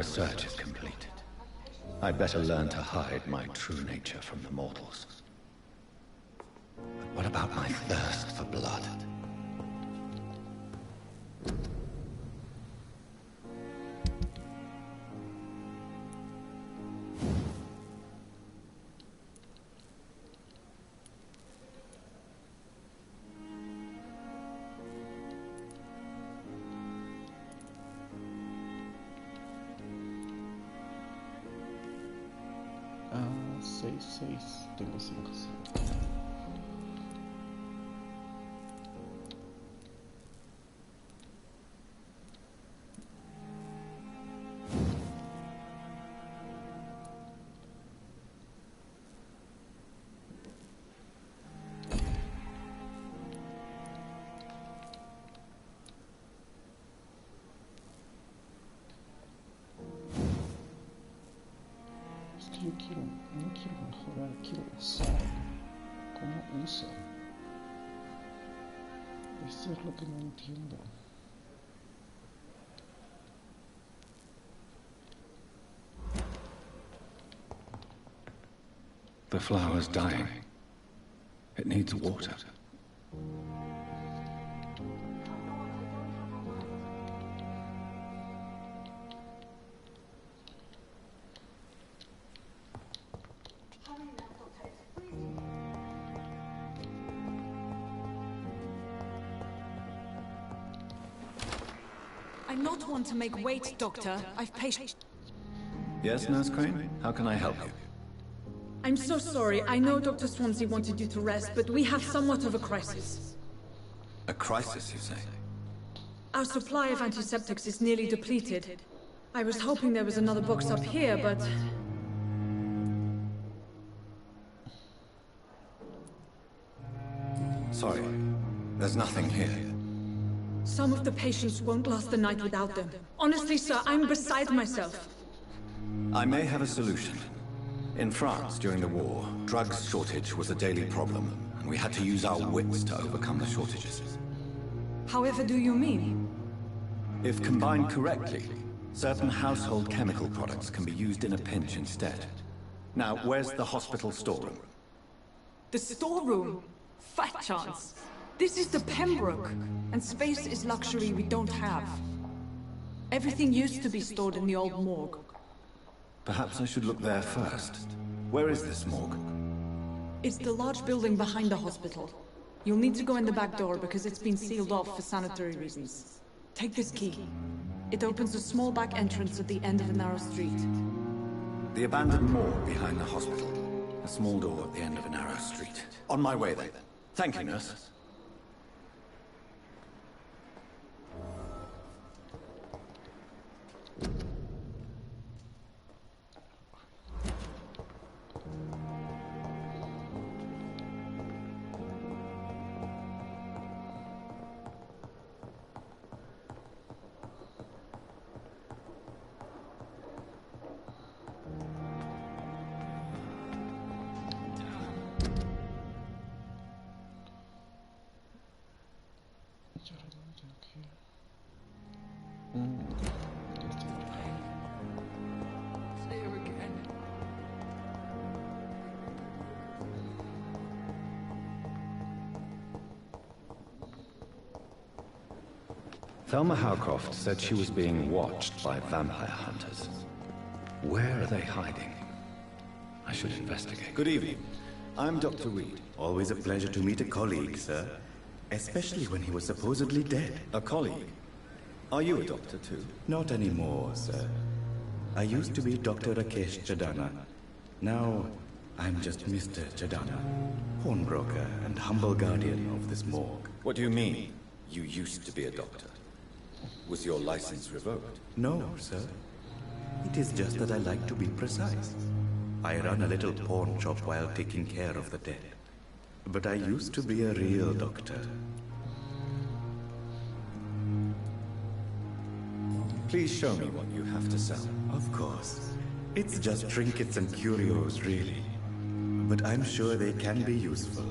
research is complete. I'd better learn to hide my true nature from the mortals. But what about my thirst for blood? Tengo 5. Yo no quiero mejorar, quiero usar. ¿Cómo uso? Eso es lo que no entiendo. The flower's dying. It needs water. I'm not one to make wait, Doctor. I've patient. Yes, Nurse Crane? How can I help you? I'm so sorry. I know Dr. Swansea wanted you to rest, but we have somewhat of a crisis. A crisis, you say? Our supply of antiseptics is nearly depleted. I was hoping there was another box up here, but... Sorry. There's nothing here. Some of the patients won't last the night without them. Honestly, sir, I'm beside myself. I may have a solution. In France, during the war, drugs shortage was a daily problem, and we had to use our wits to overcome the shortages. However do you mean? If combined correctly, certain household chemical products can be used in a pinch instead. Now, where's the hospital storeroom? The storeroom? Fat chance. This is the Pembroke, and space is luxury we don't have. Everything used to be stored in the old morgue. Perhaps I should look there first. Where is this morgue? It's the large building behind the hospital. You'll need to go in the back door because it's been sealed off for sanitary reasons. Take this key. It opens a small back entrance at the end of a narrow street. The abandoned morgue behind the hospital. A small door at the end of a narrow street. On my way then. Thank you, nurse. Thelma Howcroft said she was being watched by vampire hunters. Where are they hiding? I should investigate. Good evening. I'm Dr. Reed. Always a pleasure to meet a colleague, sir. Especially when he was supposedly dead. A colleague? Are you a doctor too? Not anymore, sir. I used to be Dr. Rakesh Chadana. Now, I'm just Mr. Chadana, pawnbroker and humble guardian of this morgue. What do you mean, you used to be a doctor? Was your license revoked? No, sir. It is just that I like to be precise. I run a little pawn shop while taking care of the dead. But I used to be a real doctor. Please show me what you have to sell. Of course. It's just trinkets and curios, really. But I'm sure they can be useful.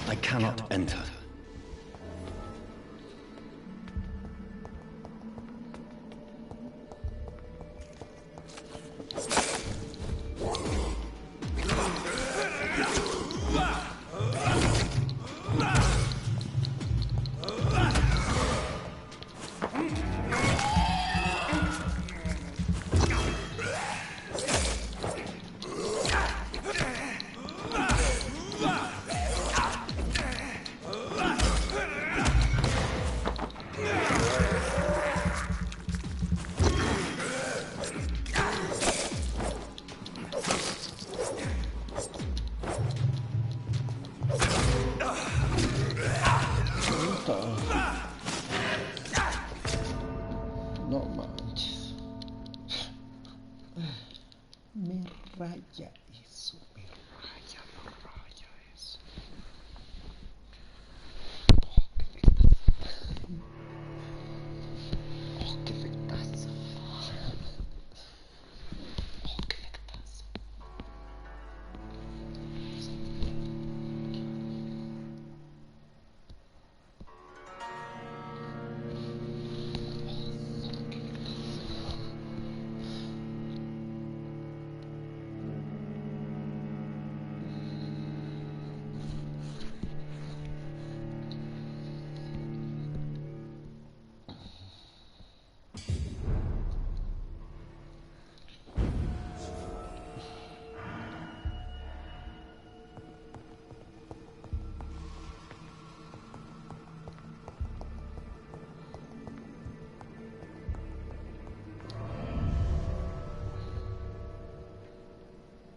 I cannot enter. No manches. Me raya eso, me raya eso. Oh, qué fectazo. Oh, qué fectazo.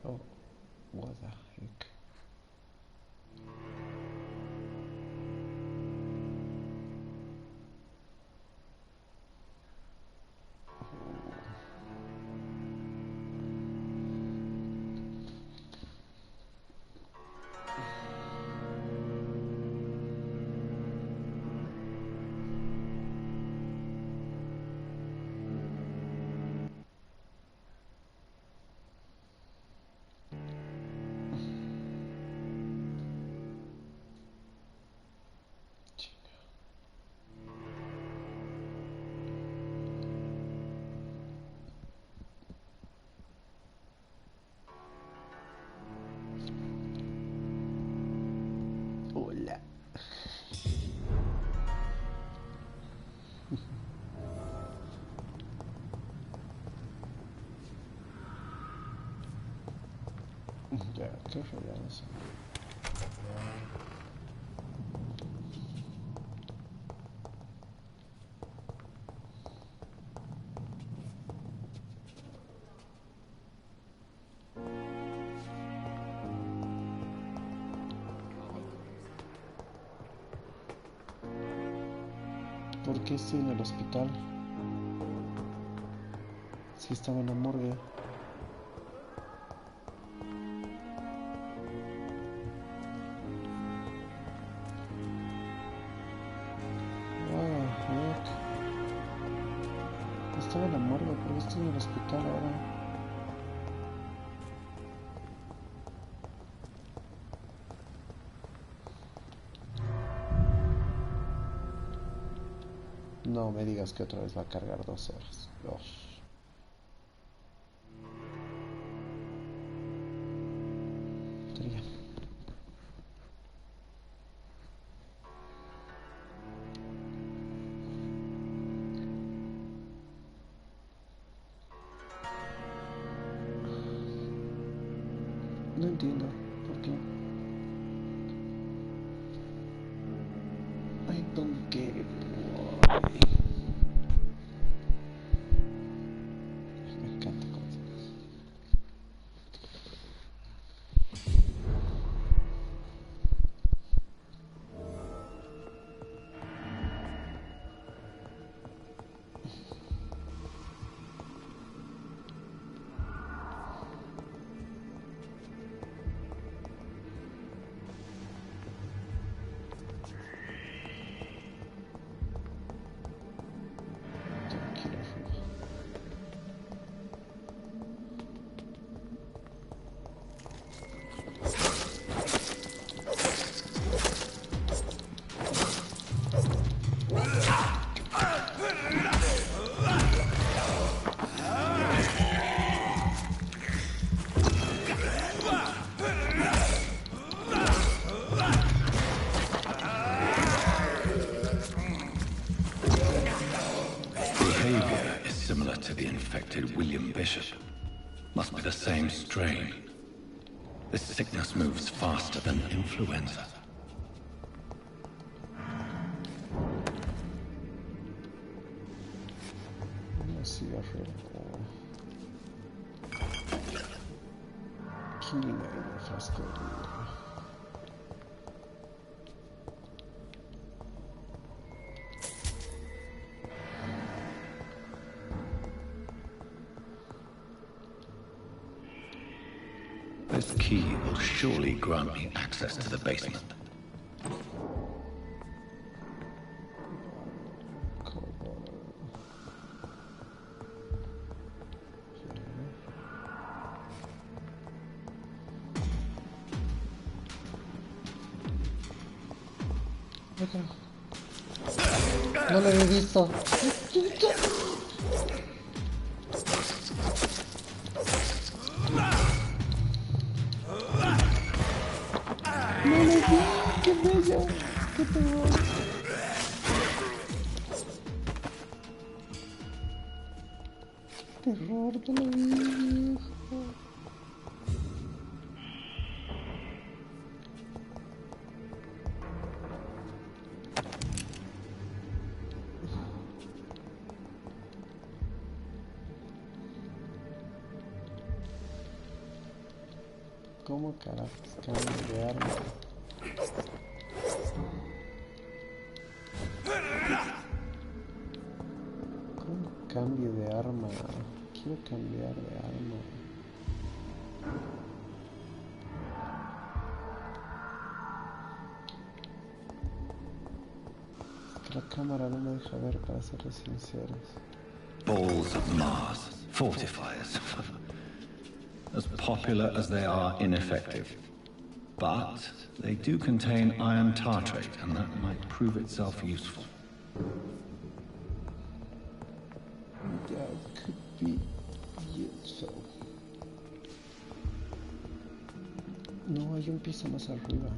Oh, what the heck? Hola. Ya, qué fregados. ¿Por qué estoy en el hospital? Si estaba en la morgue. Estaba en la morgue, ¿por qué estoy en el hospital ahora? No me digas que otra vez va a cargar 2 horas. Sería. No entiendo por qué. I don't get it. Me encanta cómo se dice. infected William Bishop. Must be the same strain. This sickness moves faster than influenza. Una cigarrera. Quina y un frasco de vidrio. This key will surely grant me access to the basement. No lo he visto. No lo vi. Qué bello. Qué terror. Terror, no lo vi, viejo. ¿Cómo carajos cambio de arma? ¿Cómo cambio de arma? Quiero cambiar de arma. Es que la cámara no me deja ver, para serles sinceros. Balls of Mars, fortifiers. As popular as they are ineffective. But they do contain iron tartrate, and that might prove itself useful. That could be useful. No, hay un piso más arriba.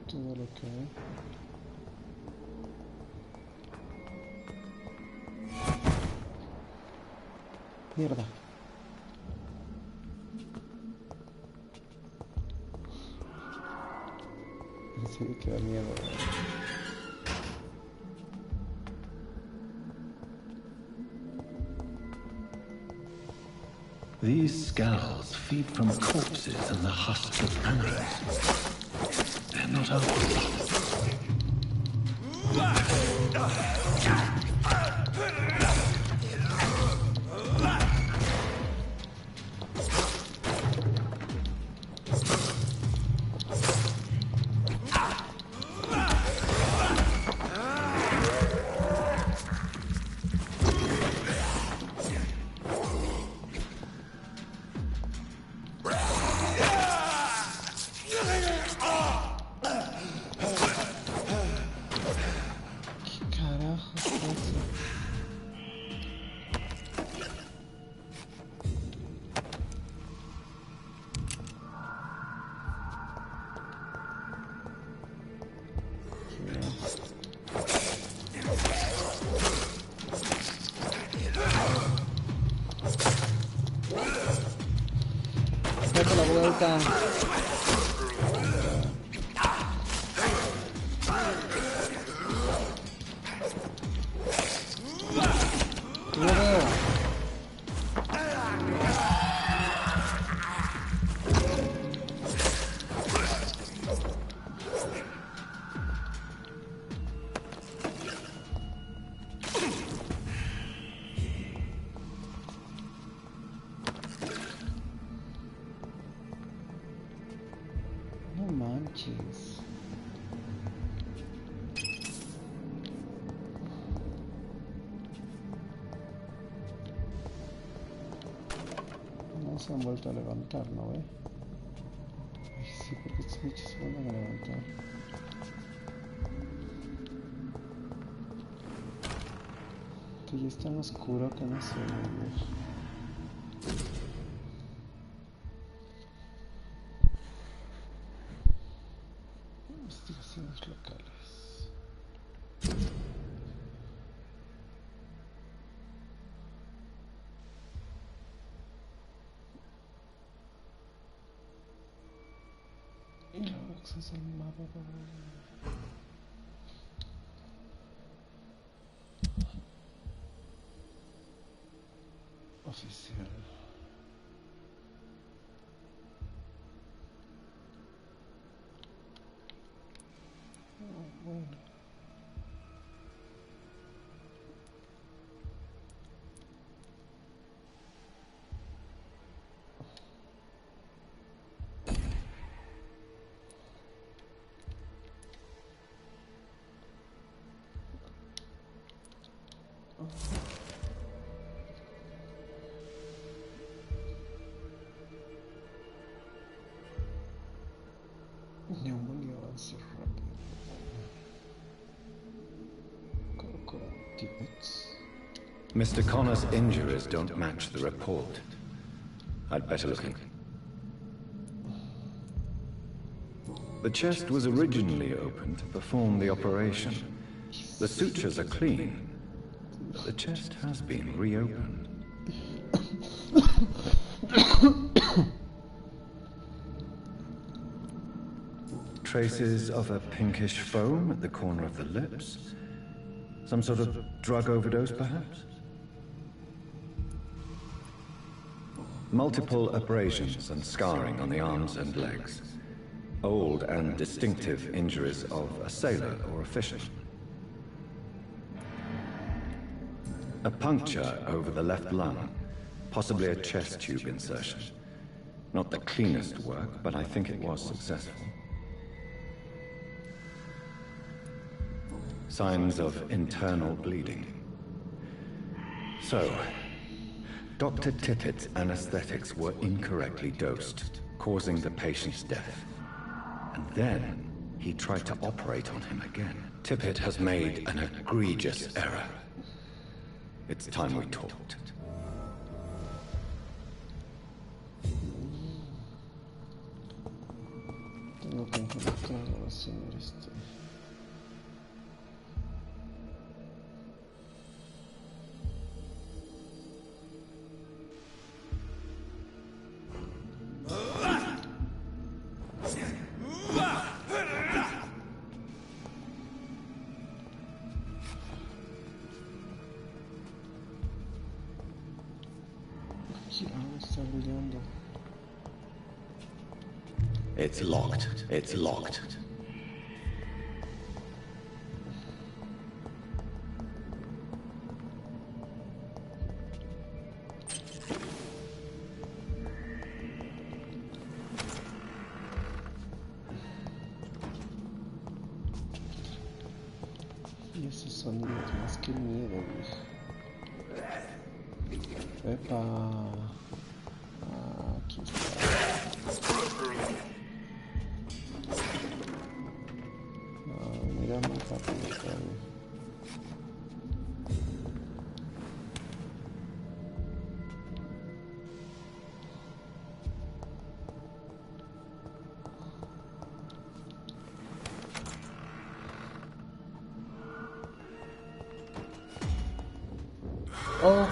Todo lo que hay. Mierda. En serio que da miedo. These skulls feed from corpses and the husks of animals. They're not open. Date la vuelta. No veo. No manches. Se han vuelto a levantar, ¿no ve? Ay, sí, porque estos bichos se vuelven a levantar. Que ya es tan oscuro que no se ve bien. Investigaciones locales. Y luego acceso al mapa oficial. Bueno. Neumonía avance rápido. Mr. Connor's injuries don't match the report. I'd better look in. The chest was originally opened to perform the operation. The sutures are clean, but the chest has been reopened. Traces of a pinkish foam at the corner of the lips. Some sort of drug overdose, perhaps? Multiple abrasions and scarring on the arms and legs. Old and distinctive injuries of a sailor or a fisherman. A puncture over the left lung, possibly a chest tube insertion. Not the cleanest work, but I think it was successful. Signs of internal bleeding. So, Dr. Tippett's anesthetics were incorrectly dosed, causing the patient's death. And then, he tried to operate on him again. Tippett has made an egregious error. It's time we talked. Tengo que encontrar a la señora este. Está brillando. It's locked. It's locked. Y esos sonidos más que miedo, viejo. Epa. Aquí está. Mira más rápido todavía. Oh.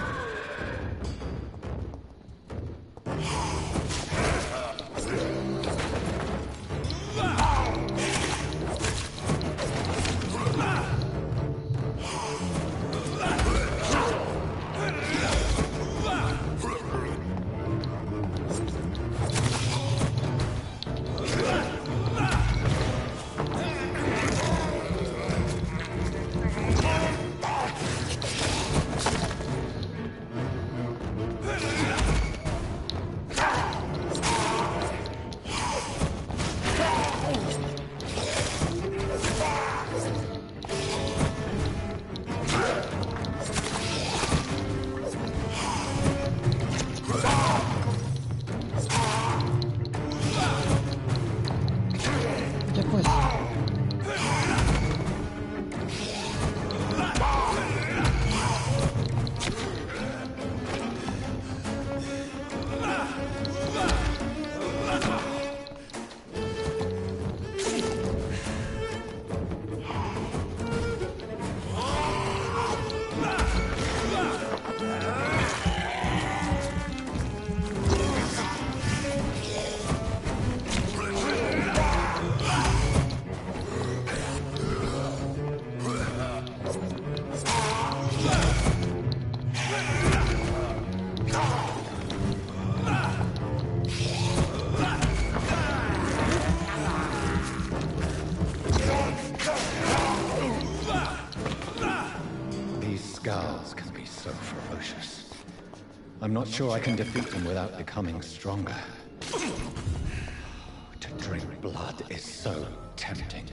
I'm not sure I can defeat them without becoming stronger. To drink blood is so tempting.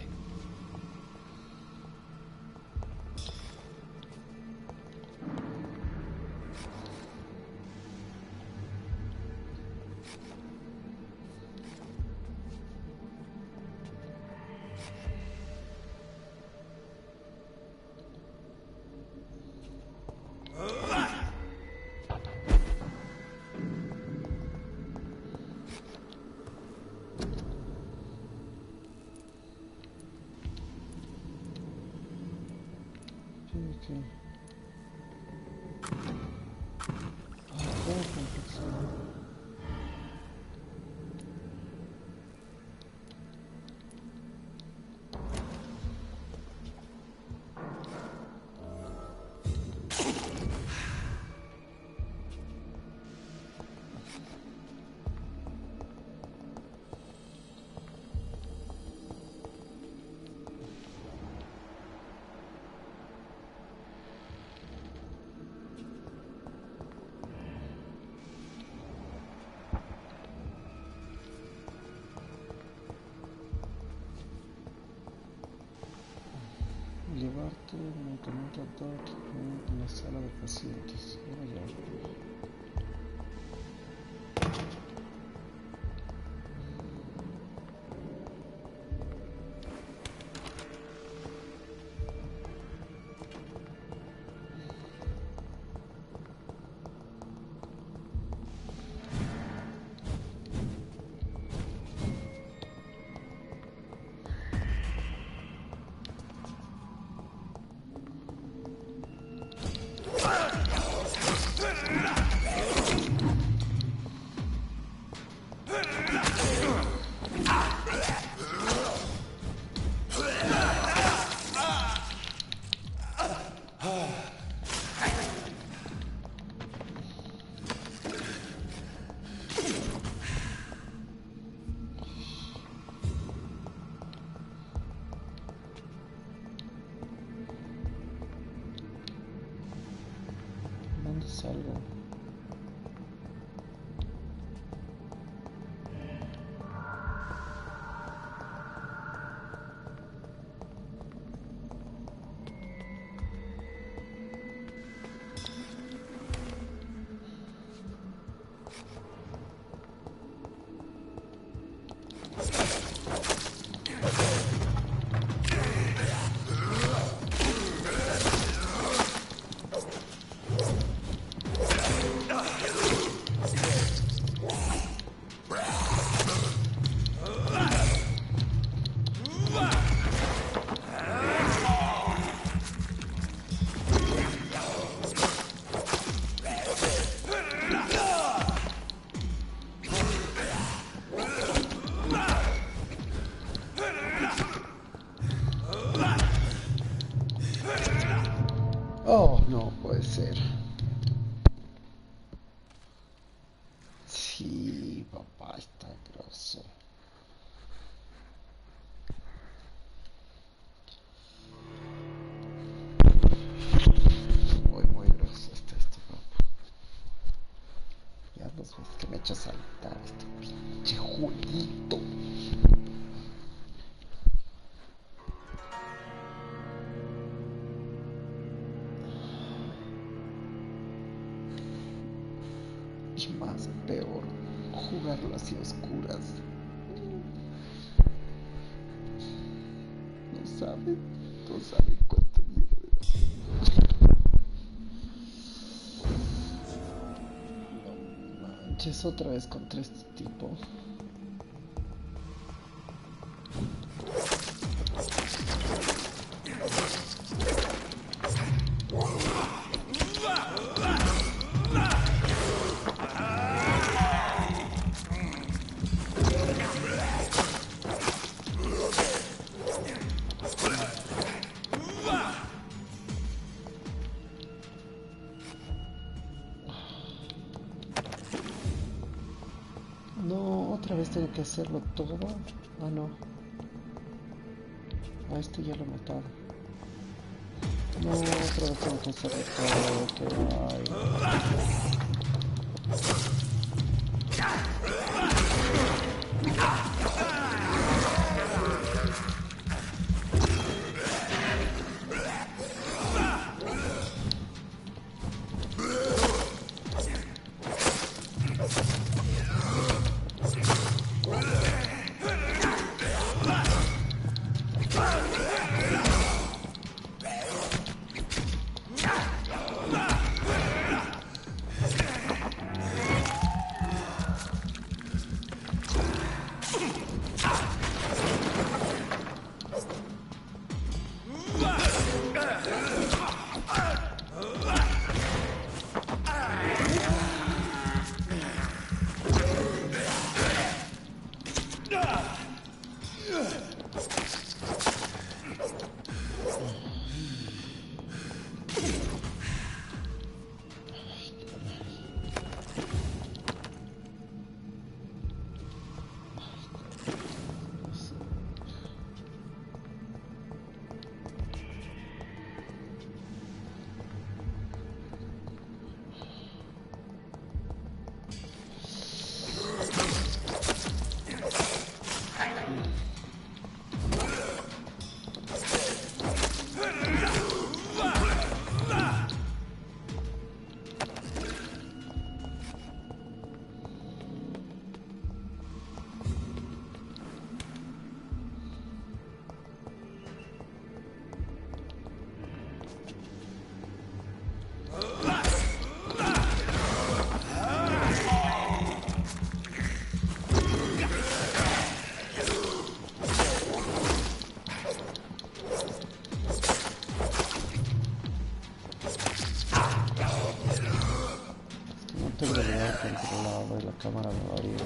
Okay. Very complex. Llevarte medicamento a Doc en la sala de pacientes. Mira ya. ¿Dónde salgo? Oh, no puede ser. Sí, papá, está grosso. Muy grosso está este papá. Ya dos veces que me echa a saltar este pinche jueguito. Y más peor, jugarlo así a oscuras. No saben cuánto miedo me da. No manches, otra vez contra este tipo. No, otra vez tengo que hacerlo todo. Ah, no. A este ya lo he matado. No, otra vez tengo que hacerlo todo. Que hay. Controlado y la cámara me varía.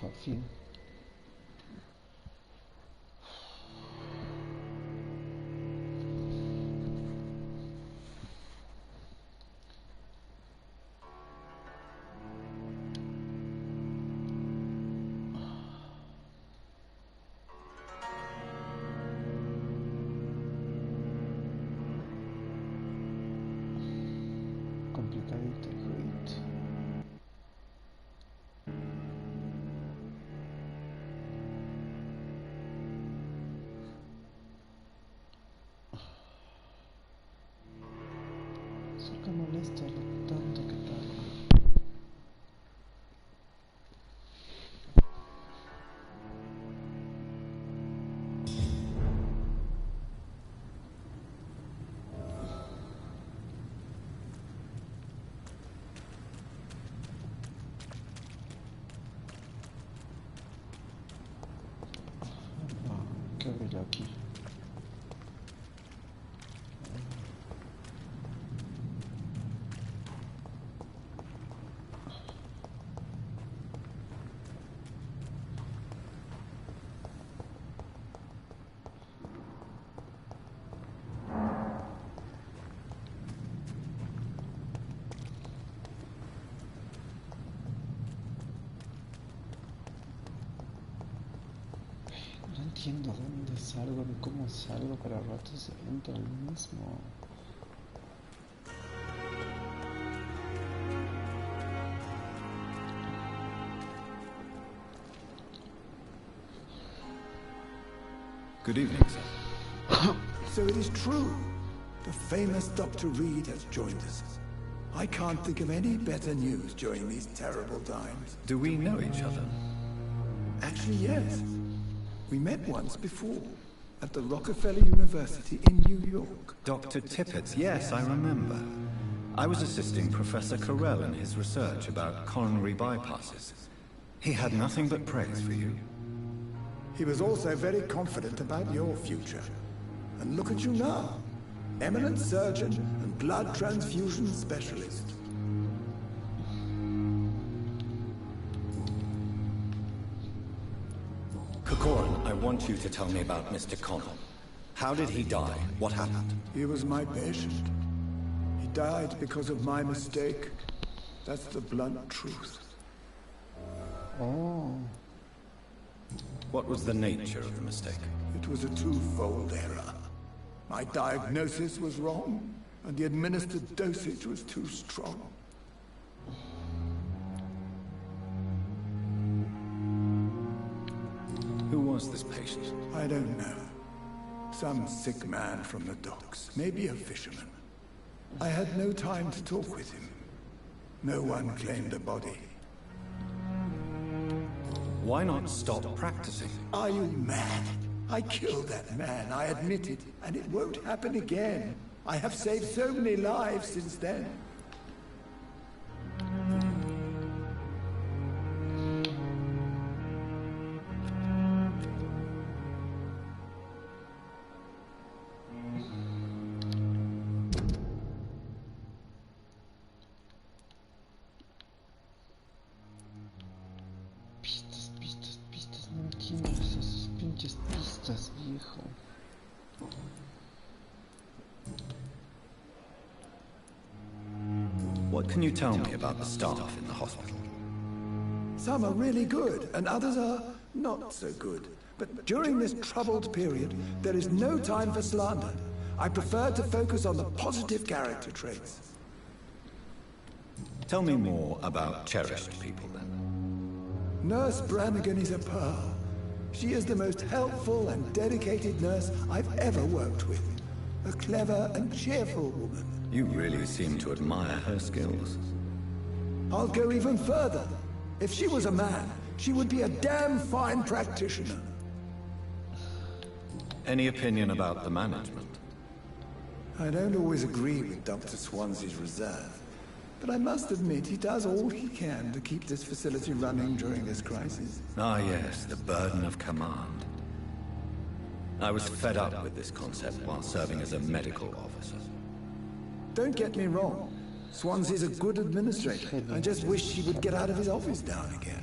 Al fin. Complicadito el jueguito. Solo molesta lo tanto que tarda. ¿Qué hago yo aquí? No entiendo dónde salgo ni cómo salgo, pero a ratos entro al mismo. Good evening, sir. So it is true. The famous Dr. Reed has joined us. I can't think of any better news during these terrible times. Do we know each other? Actually, yes. We met once before, at the Rockefeller University in New York. Dr. Tippett, yes, I remember. I was assisting Professor Carell in his research about coronary bypasses. He had nothing but praise for you. He was also very confident about your future. And look at you now. Eminent surgeon and blood transfusion specialist. Kokorin, I want you to tell me about Mr. Connell. How did he die? What happened? He was my patient. He died because of my mistake. That's the blunt truth. Oh. What was the nature of the mistake? It was a twofold error. My diagnosis was wrong, and the administered dosage was too strong. Who was this patient? I don't know. Some sick man from the docks, maybe a fisherman. I had no time to talk with him. No one claimed a body. Why not stop practicing? Are you mad? I killed that man, I admit it, and it won't happen again. I have saved so many lives since then. No entiendo esas pinches pistas, viejo. What can you tell me about the staff in the hospital? Some are really good, and others are not so good. But during this troubled period, there is no time for slander. I prefer to focus on the positive character traits. Tell me more about cherished people, then. Nurse Brannigan is a pearl. She is the most helpful and dedicated nurse I've ever worked with. A clever and cheerful woman. You really seem to admire her skills. I'll go even further. If she was a man, she would be a damn fine practitioner. Any opinion about the management? I don't always agree with Dr. Swansea's reserve, but I must admit he does all he can to keep this facility running during this crisis. Ah yes, the burden of command. I was fed up with this concept while serving as a medical officer. Don't get me wrong. Swansea's a good administrator. I just wish he would get out of his office down again.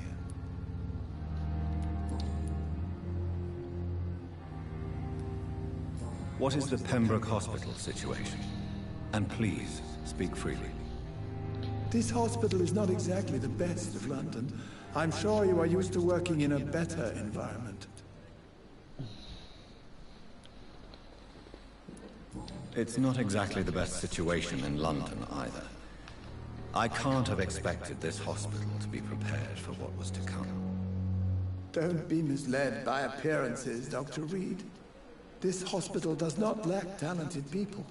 What is the Pembroke Hospital situation? And please, speak freely. This hospital is not exactly the best of London. I'm sure you are used to working in a better environment. It's not exactly the best situation in London either. I can't have expected this hospital to be prepared for what was to come. Don't be misled by appearances, Dr. Reed. This hospital does not lack talented people.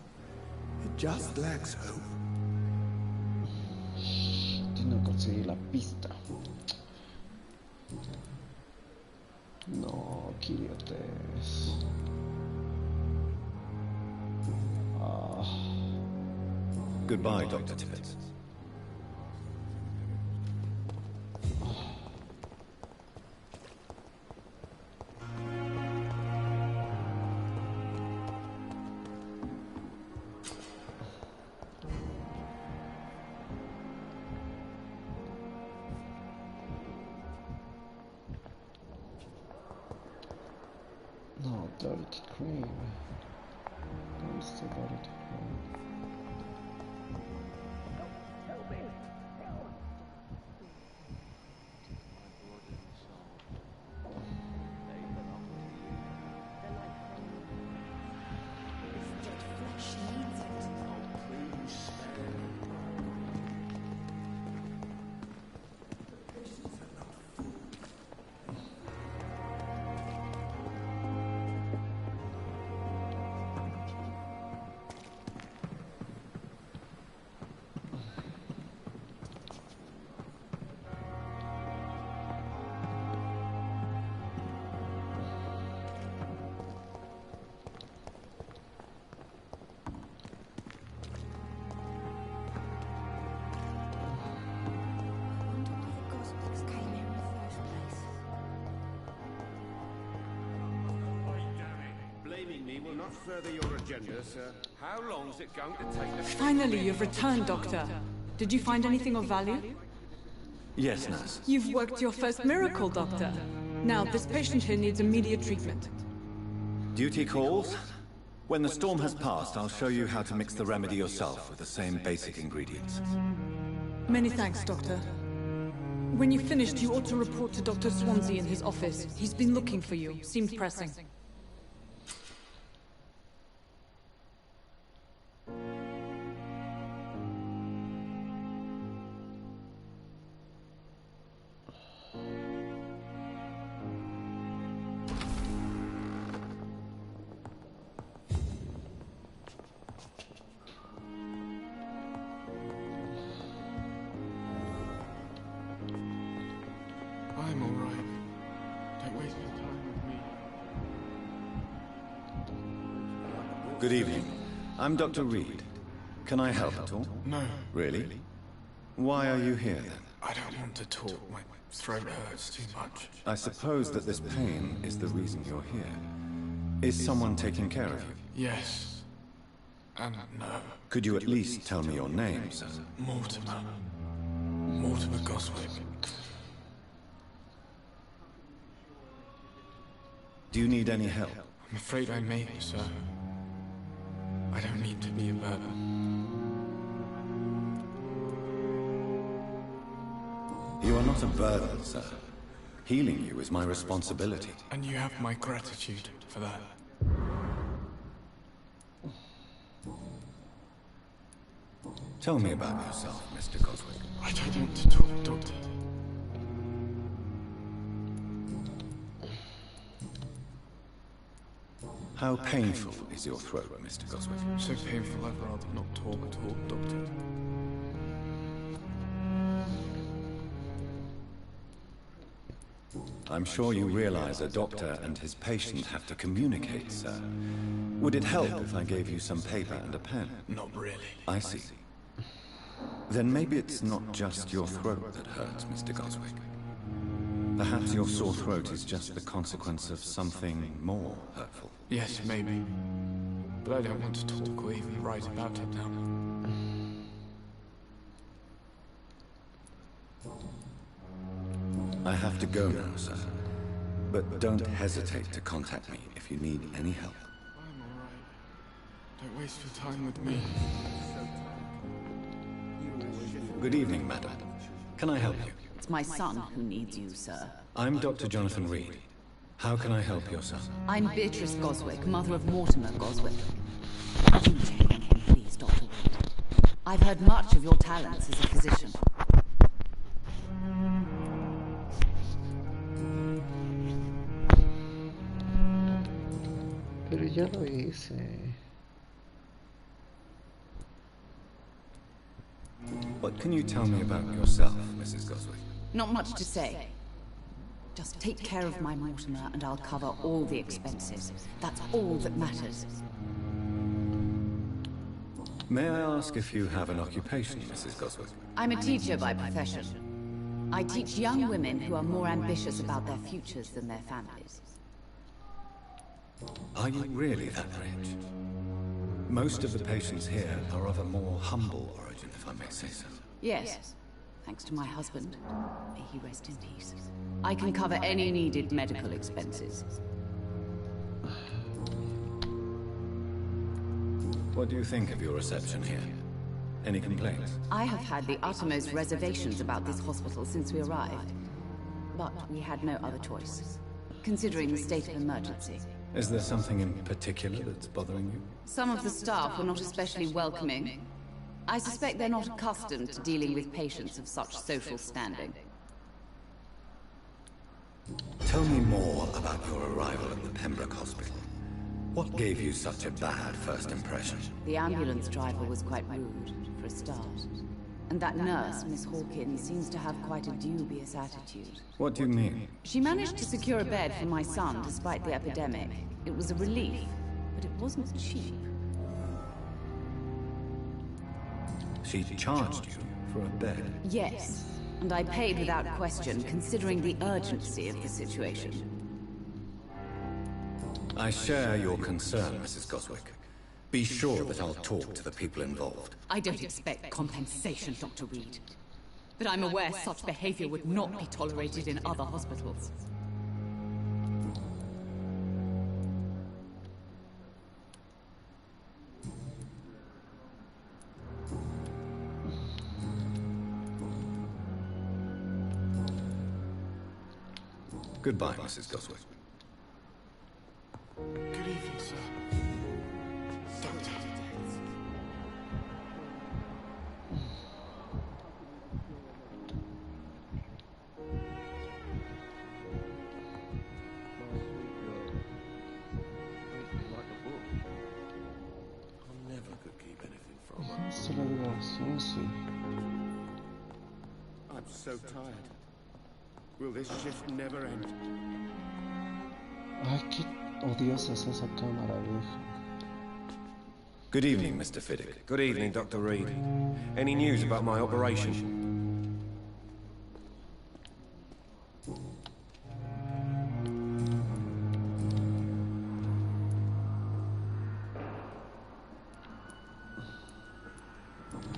It just lacks hope. No conseguí la pista. No, Quiliotes. Goodbye, Dr. Tippett. No, dirty cream. Where's the dirty cream? Me will not further your agenda, sir. How long is it going to take? Finally, you've returned, Doctor. Did you find anything of value? Yes, nurse. You've worked your first miracle, Doctor. Now, this patient here needs immediate treatment. Duty calls? When the storm has passed, I'll show you how to mix the remedy yourself with the same basic ingredients. Many thanks, Doctor. When you've finished, you ought to report to Dr. Swansea in his office. He's been looking for you. Seemed pressing. I'm alright. Don't waste your time with me. Good evening. I'm Dr. Reed. Can I help at all? No. Really? Why are you here then? I don't want to talk. My throat hurts too much. I suppose that this pain is the reason you're here. Is someone taking care of you? Yes. And no. Could you at least tell me your name, sir? Mortimer. Mortimer Goswick. Do you need any help? I'm afraid I may, sir. I don't mean to be a burden. You are not a burden, sir. Healing you is my responsibility. And you have my gratitude for that. Tell me about yourself, Mr. Goswick. I don't want to talk, Doctor. How painful is your throat, Mr. Goswick? So painful I'd rather not talk at all, Doctor. I'm sure you realize a doctor and his patient have to communicate, sir. Would it help if I gave you some paper and a pen? Not really. I see. Then maybe it's not just your throat that hurts, Mr. Goswick. Perhaps your sore throat is just the consequence of something more hurtful. Yes, maybe. But I don't want to talk or even write about it now. I have to go now, sir. But don't hesitate to contact me if you need any help. I'm alright. Don't waste your time with me. Good evening, madam. Can I help you? It's my son who needs you, sir. I'm Dr. Jonathan Reed. How can I help your son? I'm Beatrice Goswick, mother of Mortimer Goswick. You check on him, please, Dr. Reed. I've heard much of your talents as a physician. Pero ya lo hice. What can you tell me about yourself, Mrs. Goswick? Not much to say. Just take care of my Mortimer and I'll cover all the expenses. That's all that matters. May I ask if you have an occupation, Mrs. Goswick? I'm a teacher by profession. I teach young women who are more ambitious about their futures than their families. Are you really that rich? Most of the patients here are of a more humble origin, if I may say so. Yes, thanks to my husband. May he rest in peace. I can cover any needed medical expenses. What do you think of your reception here? Any complaints? I have had the uttermost reservations about this hospital since we arrived. But we had no other choice, considering the state of emergency. Is there something in particular that's bothering you? Some of the staff were not especially welcoming. I suspect they're not accustomed to dealing with patients of such social standing. Tell me more about your arrival at the Pembroke Hospital. What gave you such a bad first impression? The ambulance driver was quite rude, for a start. And that nurse, Miss Hawkins, seems to have quite a dubious attitude. What do you mean? She managed to secure a bed for my son despite the epidemic. It was a relief, but it wasn't cheap. She charged you for a bed? Yes, and I paid without question, considering the urgency of the situation. I share your concern, Mrs. Goswick. Be sure that I'll talk to the people involved. I don't expect compensation, Dr. Reed. But I'm aware such behavior would not be tolerated in other hospitals. Goodbye, Mrs. Goswick. Good evening, sir. Doctor. I never could keep anything from her. Esa es la grabación, sí. I'm so tired. Will this shift never end? Ay, qué odiosa es esa cámara, vieja. Good evening, Mr. Fiddick. Good evening, Dr. Reed. Any news about my operation?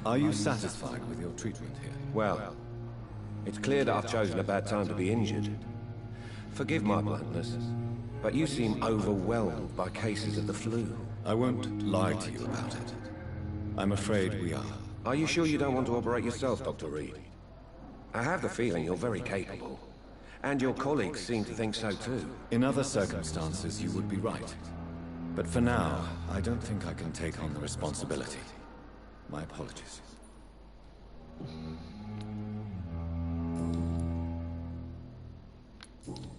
Are you satisfied with your treatment here? Well, it's clear that I've chosen a bad time to be injured. Forgive my bluntness, but you seem overwhelmed by cases of the flu. I won't lie to you about it. I'm afraid we are. Are you sure you don't want to operate yourself, Dr. Reed? I have the feeling you're very capable. And your colleagues seem to think so too. In other circumstances, you would be right. But for now, I don't think I can take on the responsibility. My apologies.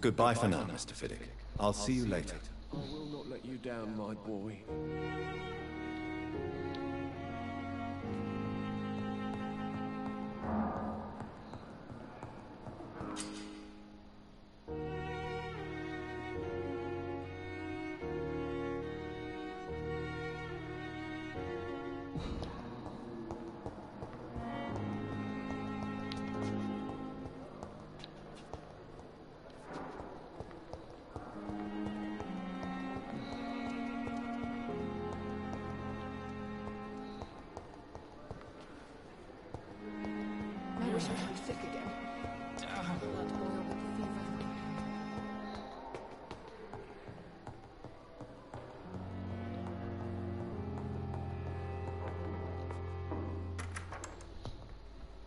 Goodbye for now, Mr. Fiddick. I'll see you later. I will not let you down, my boy.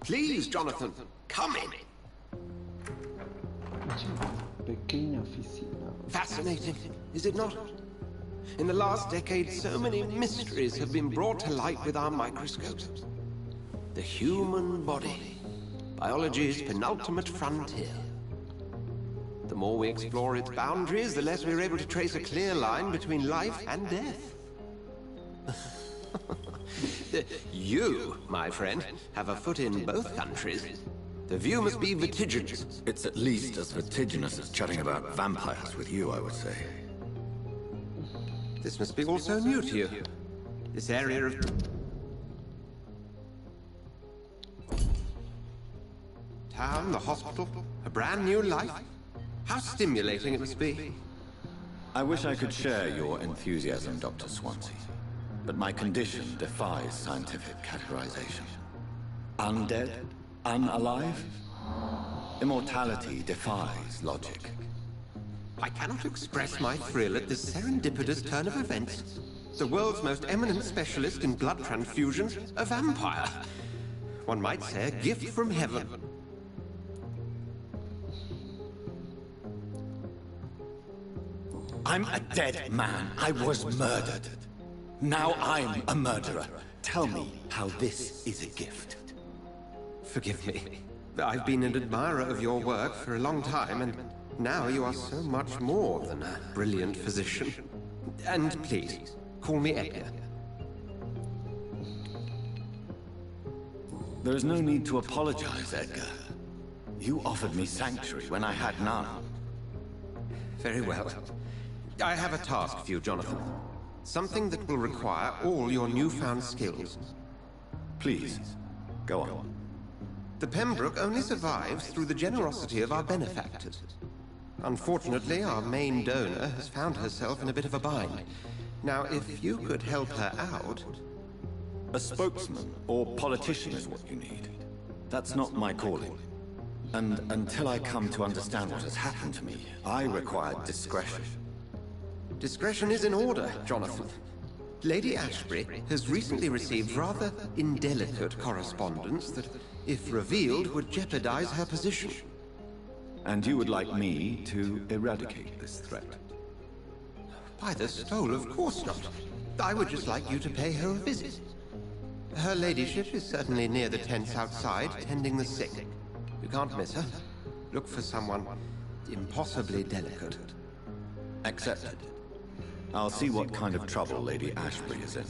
Please, Jonathan, come in. Pequeña oficina. Fascinating, is it not? In the last decade, so many mysteries have been brought to light with our microscopes. The human body, biology's penultimate frontier. The more we explore its boundaries, the less we're able to trace a clear line between life and death. You, my friend, have a foot in both countries. The view must be vertiginous. It's at least as vertiginous as chatting about vampires with you, I would say. This must be all so new to you. This area of... town, the hospital, a brand new life. How stimulating it must be. I wish I could share your enthusiasm, Dr. Swansea. But my condition defies scientific categorization. Undead? Unalive? Immortality defies logic. I cannot express my thrill at this serendipitous turn of events. The world's most eminent specialist in blood transfusions, a vampire. One might say a gift from heaven. I'm a dead man. I was murdered. Now I'm a murderer. Tell me how this is a gift. Forgive me. I've been an admirer of your work for a long time, and now you are so much more than a brilliant physician. And please, call me Edgar. There is no need to apologize, Edgar. You offered me sanctuary when I had none. Very well. I have a task for you, Jonathan. Something that will require all your newfound skills. Please, go on. The Pembroke only survives through the generosity of our benefactors. Unfortunately, our main donor has found herself in a bit of a bind. Now, if you could help her out... A spokesman or politician is what you need. That's not my calling. And until I come to understand what has happened to me, I require discretion. Discretion is in order, Jonathan. Lady Ashbury has recently received rather indelicate correspondence that, if revealed, would jeopardize her position. And you would like me to eradicate this threat? By the stole, of course not. I would just like you to pay her a visit. Her ladyship is certainly near the tents outside, tending the sick. You can't miss her. Look for someone impossibly delicate. Accepted. I'll see what kind of trouble Lady Ashbury is in.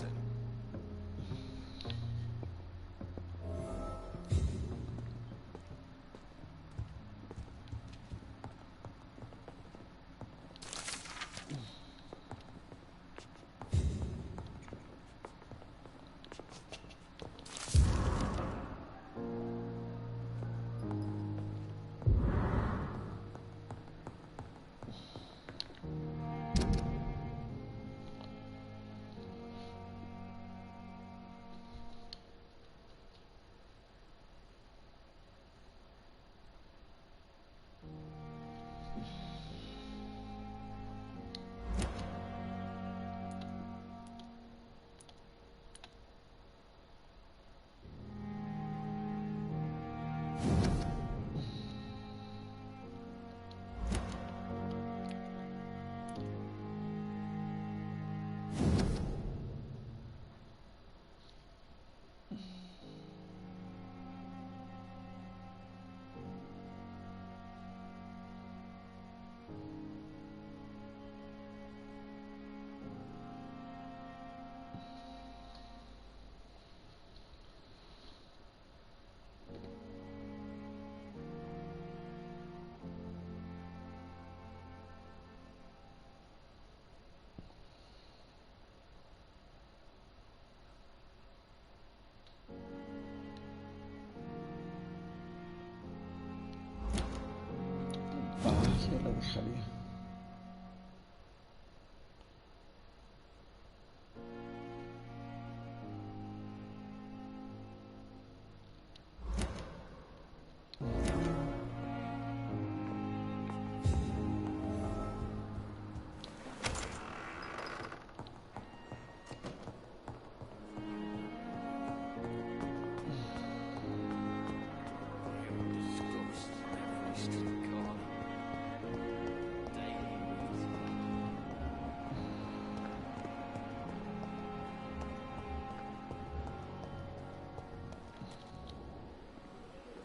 Ya la dejaría.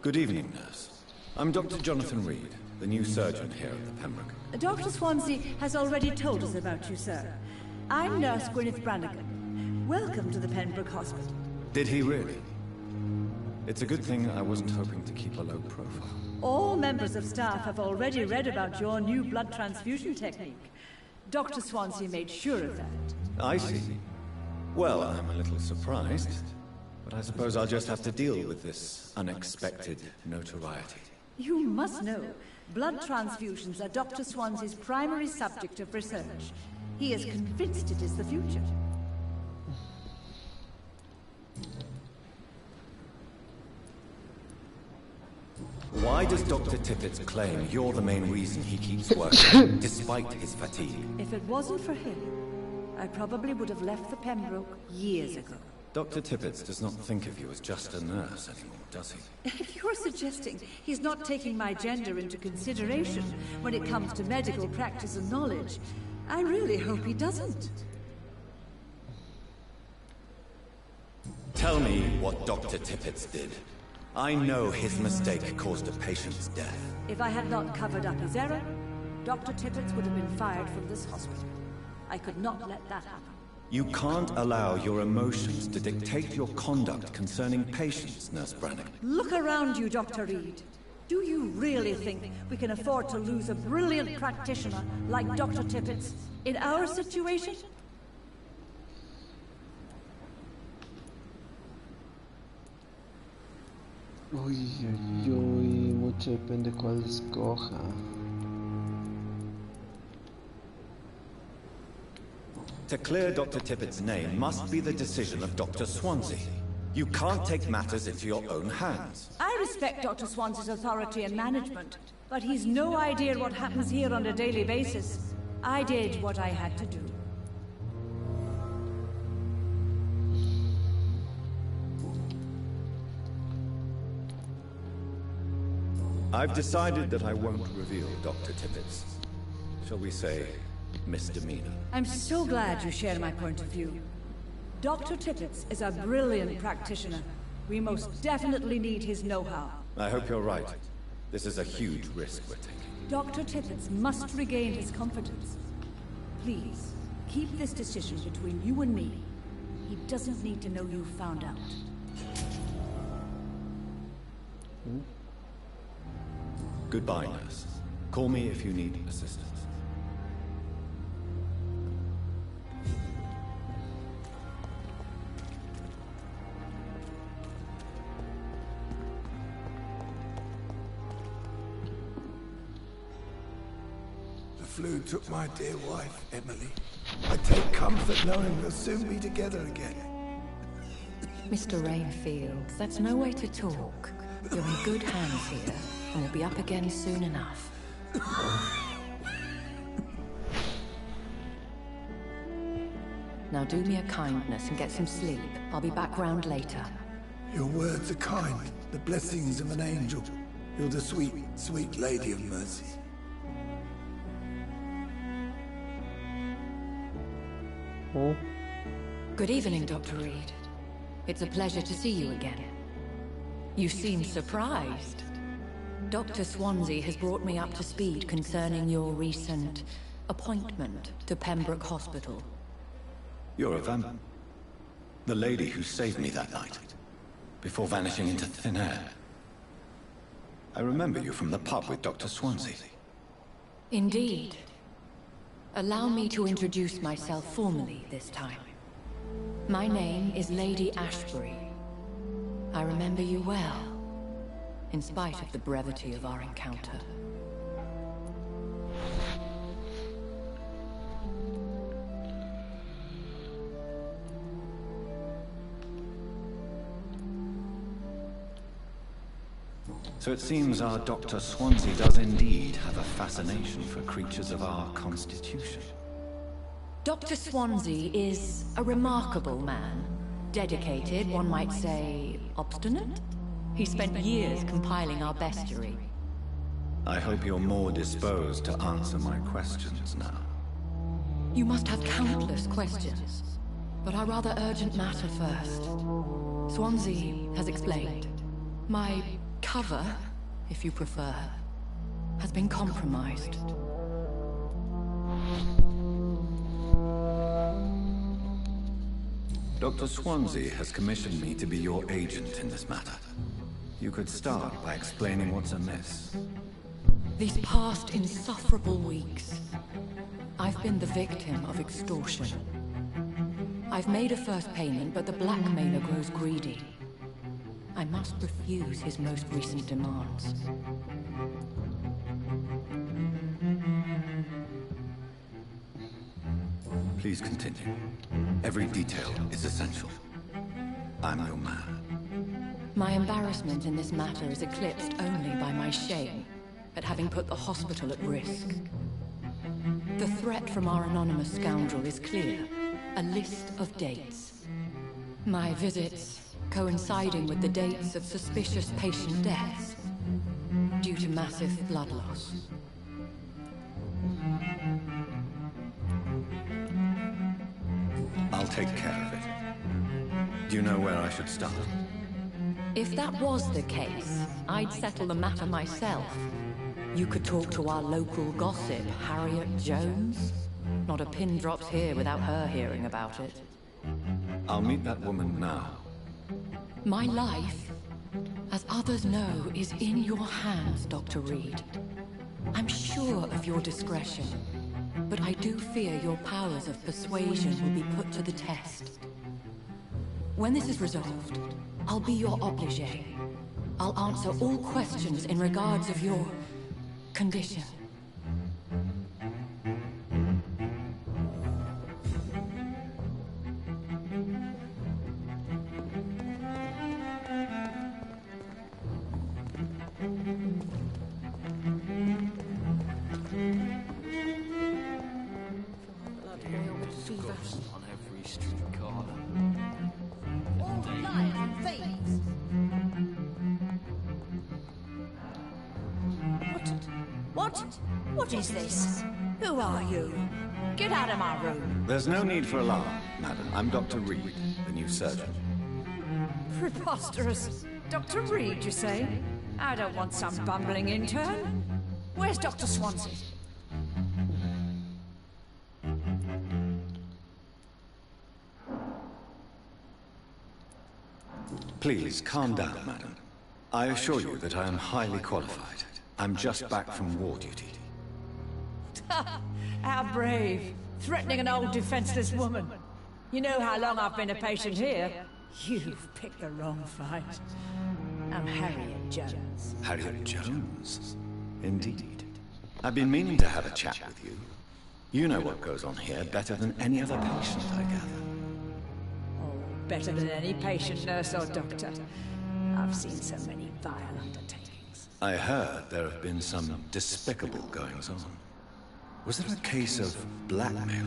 Good evening, nurse. I'm Dr. Jonathan Reed, the new surgeon here at the Pembroke. Dr. Swansea has already told us about you, sir. I'm Nurse Gwyneth Brannigan. Welcome to the Pembroke Hospital. Did he really? It's a good thing I wasn't hoping to keep a low profile. All members of staff have already read about your new blood transfusion technique. Dr. Swansea made sure of that. I see. Well, I'm a little surprised, but I suppose I'll just have to deal with this unexpected notoriety. You must know, blood transfusions are Dr. Swansea's primary subject of research. He is convinced it is the future. Why does Dr. Tippett claim you're the main reason he keeps working, despite his fatigue? If it wasn't for him, I probably would have left the Pembroke years ago. Dr. Tippett does not think of you as just a nurse anymore, does he? If you're suggesting he's not taking my gender into consideration when it comes to medical practice and knowledge, I really hope he doesn't. Tell me what Dr. Tippett did. I know his mistake caused a patient's death. If I had not covered up his error, Dr. Tippett would have been fired from this hospital. I could not let that happen. You can't allow your emotions to dictate your conduct concerning patients, Nurse Brannigan. Look around you, Dr. Reed. Do you really think we can afford to lose a brilliant practitioner like Dr. Tippett in our situation? Uy, mucho depende cuál escoja. To clear Dr. Tippett's name must be the decision of Dr. Swansea. You can't take matters into your own hands. I respect Dr. Swansea's authority and management, but he's no idea what happens here on a daily basis. I did what I had to do. I've decided that I won't reveal Dr. Tippett's, shall we say, misdemeanor. I'm so glad you share my point of view. Dr. Tippett is a brilliant practitioner. We most definitely need his know-how. I hope you're right. This is a huge risk we're taking. Dr. Tippett must regain his confidence. Please, keep this decision between you and me. He doesn't need to know you found out. Goodbye, nurse. Call me if you need assistance. The flu took my dear wife, Emily. I take comfort knowing we'll soon be together again. Mr. Rainfield, that's no way to talk. You're in good hands here, and we'll be up again soon enough. Now do me a kindness and get some sleep. I'll be back round later. Your words are kind, the blessings of an angel. You're the sweet, sweet lady of mercy. Good evening, Dr. Reed. It's a pleasure to see you again. You seem surprised. Dr. Swansea has brought me up to speed concerning your recent appointment to Pembroke Hospital. You're a vampire. The lady who saved me that night, before vanishing into thin air. I remember you from the pub with Dr. Swansea. Indeed. Allow me to introduce myself formally this time. My name is Lady Ashbury. I remember you well, in spite of the brevity of our encounter. So it seems our Dr. Swansea does indeed have a fascination for creatures of our constitution. Dr. Swansea is a remarkable man. Dedicated, one might say, obstinate? He spent years compiling our bestiary. I hope you're more disposed to answer my questions now. You must have countless questions, but our rather urgent matter first. Swansea has explained. My cover, if you prefer, has been compromised. Dr. Swansea has commissioned me to be your agent in this matter. You could start by explaining what's amiss. These past insufferable weeks, I've been the victim of extortion. I've made a first payment, but the blackmailer grows greedy. I must refuse his most recent demands. Please continue. Every detail is essential. I'm your man. My embarrassment in this matter is eclipsed only by my shame at having put the hospital at risk. The threat from our anonymous scoundrel is clear. A list of dates. My visits coinciding with the dates of suspicious patient deaths due to massive blood loss. I'll take care of it. Do you know where I should start? If that was the case, I'd settle the matter myself. You could talk to our local gossip, Harriet Jones. Not a pin drops here without her hearing about it. I'll meet that woman now. My life, as others know, is in your hands, Dr. Reed. I'm sure of your discretion, but I do fear your powers of persuasion will be put to the test. When this is resolved, I'll be your obligé. I'll answer all questions in regards of your condition. What? What is this? Who are you? Get out of my room. There's no need for alarm, madam. I'm Dr. Reed, the new surgeon. Preposterous. Dr. Reed, you say? I don't want some bumbling intern. Where's Dr. Swansea? Please, calm down, madam. I assure you that I am highly qualified. I'm just back from war duty. How brave. Threatening an old defenseless woman. You know how long I've been a patient here? You've picked the wrong fight. I'm Harriet Jones. Harriet Jones? Indeed. I've been meaning to have a chat with you. You know what goes on here better than any other patient, I gather. Oh, better than any patient, nurse or doctor. I've seen so many vile undertakings. I heard there have been some despicable goings-on. Was there a case of blackmail?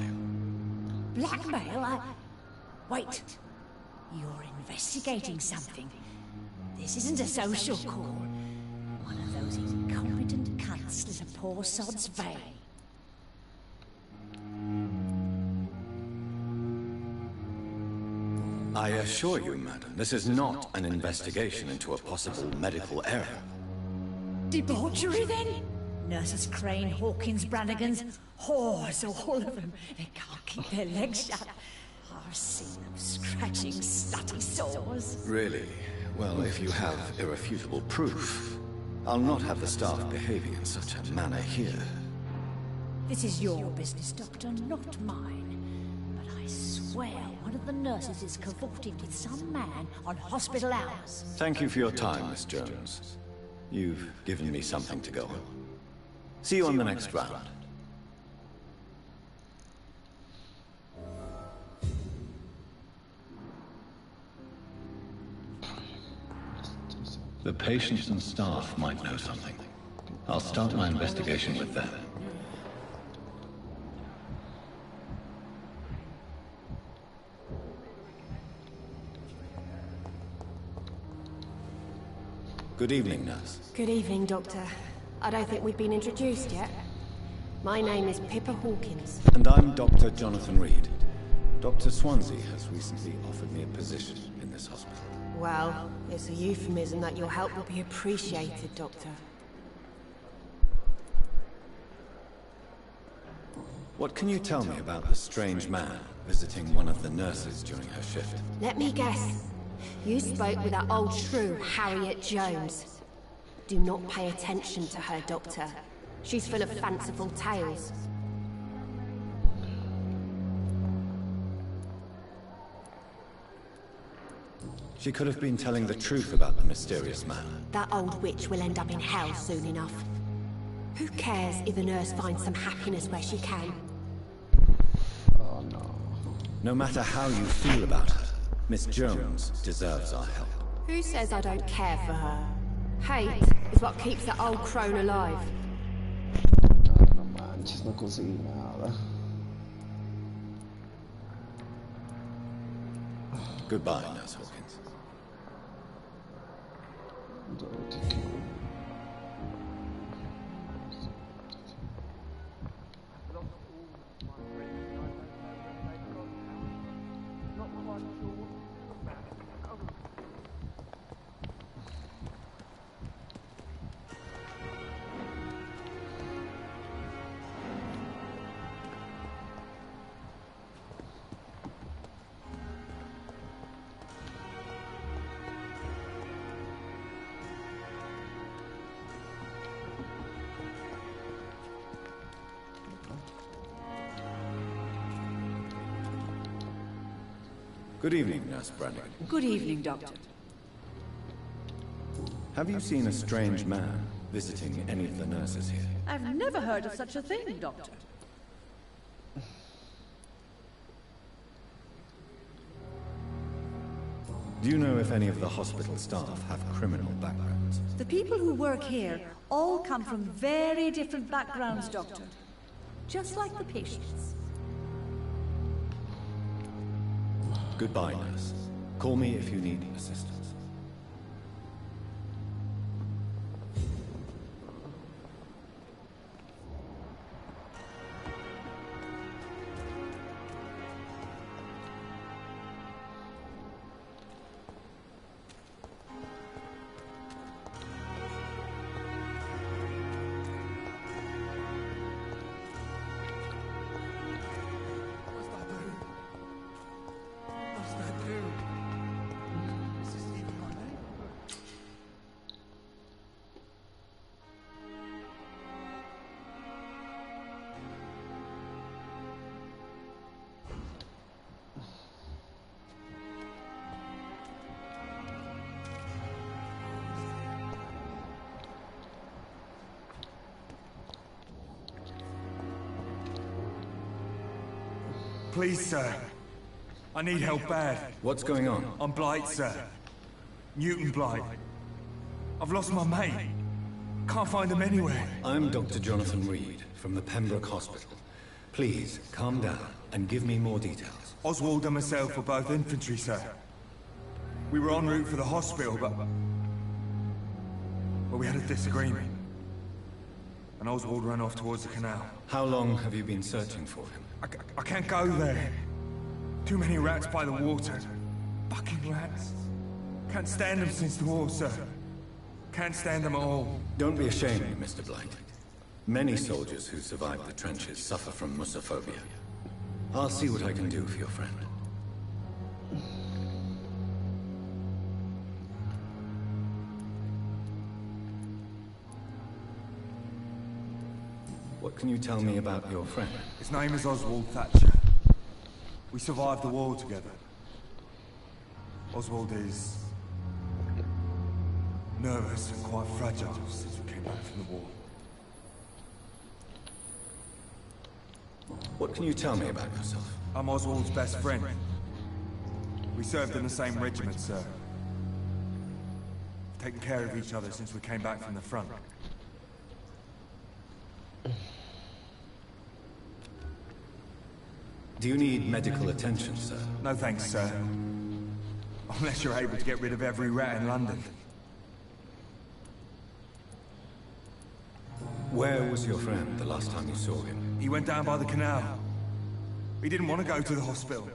Blackmail? Wait. You're investigating something. This isn't a social call. One of those incompetent cunts slit a poor sod's vein. I assure you, madam, this is not an investigation into a possible medical error. Debauchery, then? Nurses Crane, Hawkins, Brannigans, whores, all of them. They can't keep their legs shut. I've seen them scratching slutty sores. Really? Well, if you have irrefutable proof, I'll not have the staff behaving in such a manner here. This is your business, Doctor, not mine. But I swear one of the nurses is cavorting with some man on hospital hours. Thank you for your time, Miss Jones. You've given me something to go on. See you on the next round. The patients and staff might know something. I'll start my investigation with them. Good evening, nurse. Good evening, Doctor. I don't think we've been introduced yet. My name is Pippa Hawkins. And I'm Dr. Jonathan Reed. Dr. Swansea has recently offered me a position in this hospital. Well, it's a euphemism that your help will be appreciated, Doctor. What can you tell me about the strange man visiting one of the nurses during her shift? Let me guess. You spoke with that old shrew, Harriet Jones. Do not pay attention to her, Doctor. She's full of fanciful tales. She could have been telling the truth about the mysterious man. That old witch will end up in hell soon enough. Who cares if the nurse finds some happiness where she can? Oh no. No matter how you feel about her, Miss Jones deserves our help. Who says I don't care for her? Hate is what keeps that old crone alive. No manches, no conseguí nada. Goodbye, Nurse Hawkins. Good evening, Nurse Brandon. Good evening, Doctor. Have you seen a strange man visiting any of the nurses here? I've never heard of such a thing, Doctor. Do you know if any of the hospital staff have criminal backgrounds? The people who work here all come from very different backgrounds, Doctor. Just like the patients. Goodbye, nurse. Call me if you need assistance. Please, sir. I need help bad. What's going on? I'm Blight, sir. Newton Blight. I've lost my mate. Can't find him anywhere. I'm Dr. Jonathan Reed from the Pembroke Hospital. Please, calm down and give me more details. Oswald and myself were both infantry, sir. We were en route for the hospital, but we had a disagreement. And Oswald ran off towards the canal. How long have you been searching for him? I can't go there. Too many rats by the water. Fucking rats. Can't stand them since the war, sir. Can't stand them at all. Don't be ashamed, Mr. Blight. Many soldiers who survived the trenches suffer from musophobia. I'll see what I can do for your friend. What can you tell me about your friend? His name is Oswald Thatcher. We survived the war together. Oswald is nervous and quite fragile since we came back from the war. What can you tell me about yourself? I'm Oswald's best friend. We served in the same regiment, sir. We've taken care of each other since we came back from the front. Do you need medical attention, sir? No thanks, sir. Unless you're able to get rid of every rat in London. Where was your friend the last time you saw him? He went down by the canal. He didn't want to go to the hospital.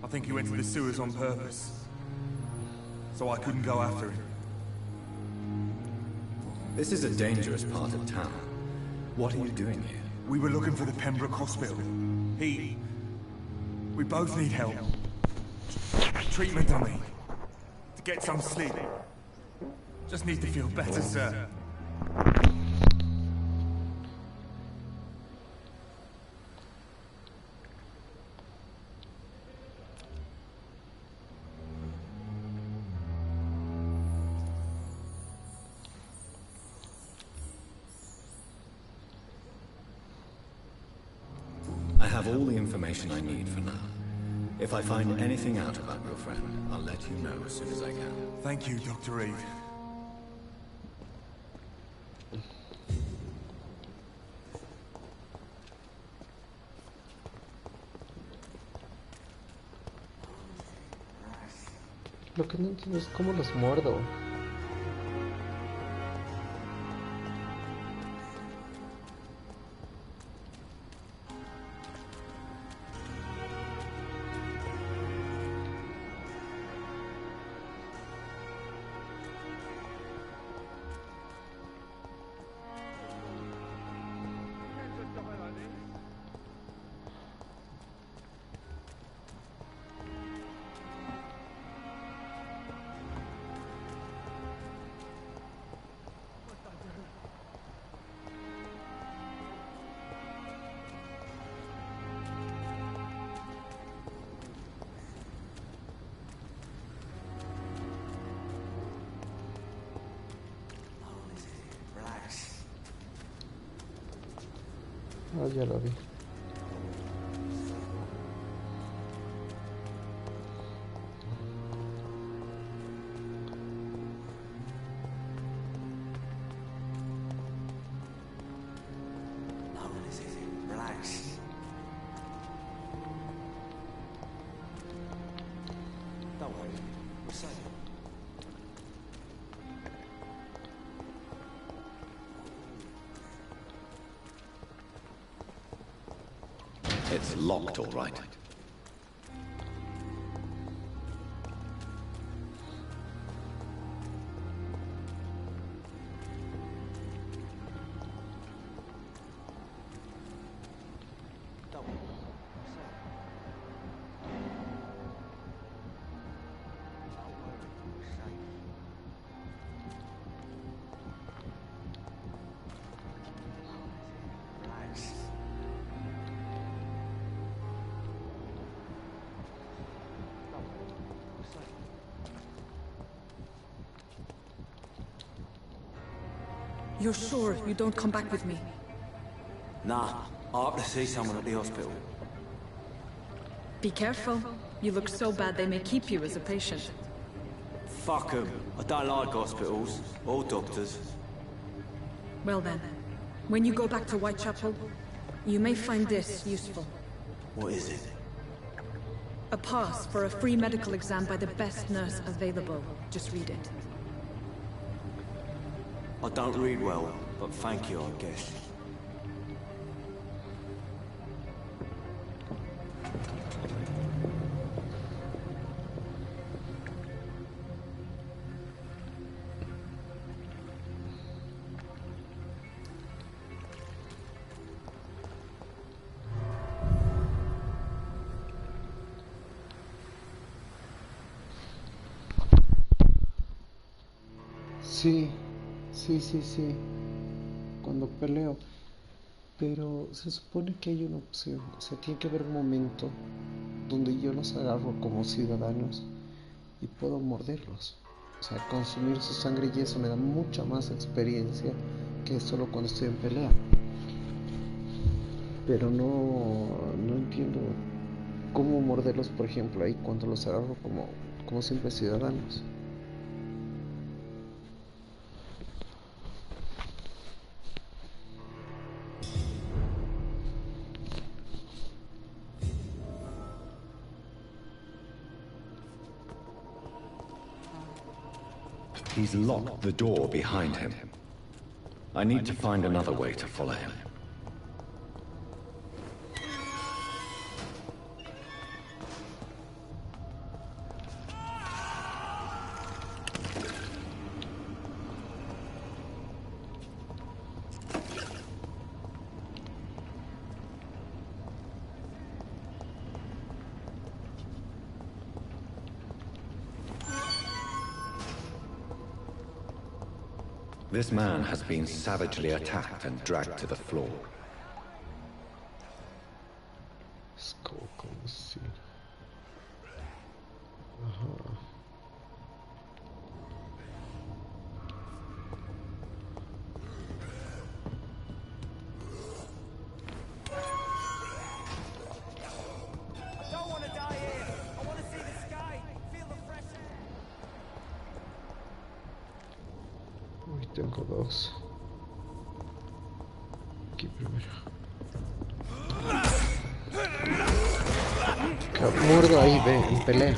I think he went to the sewers on purpose. So I couldn't go after him. This is a dangerous part of town. What are you doing here? We were looking for the Pembroke Hospital. We both need help. Treatment, dummy. To get some sleep. Just need to feel better, sir. I have all the information I need for now. If I find anything out about your friend, I'll let you know as soon as I can. Thank you, Dr. Reed. Lo que no entiendo es cómo los muerdo. Ah, ya lo vi. Relax. Don't worry, we're safe. It's locked, all right. You're sure you don't come back with me? Nah, I have to see someone at the hospital. Be careful. You look so bad they may keep you as a patient. Fuck 'em. I don't like hospitals. Or doctors. Well then, when you go back to Whitechapel, you may find this useful. What is it? A pass for a free medical exam by the best nurse available. Just read it. I don't read well, but thank you, I guess. Sí. Cuando peleo. Pero se supone que hay una opción. O sea, tiene que haber un momento donde yo los agarro como ciudadanos y puedo morderlos. O sea, consumir su sangre y eso me da mucha más experiencia que solo cuando estoy en pelea. Pero no entiendo cómo morderlos, por ejemplo, ahí cuando los agarro como simples ciudadanos. He's locked the door behind him. I need to find another way to follow him. This man has been savagely attacked and dragged to the floor. Skull scene. Tengo dos. Aquí primero. Muerdo ahí, ve, en pelea.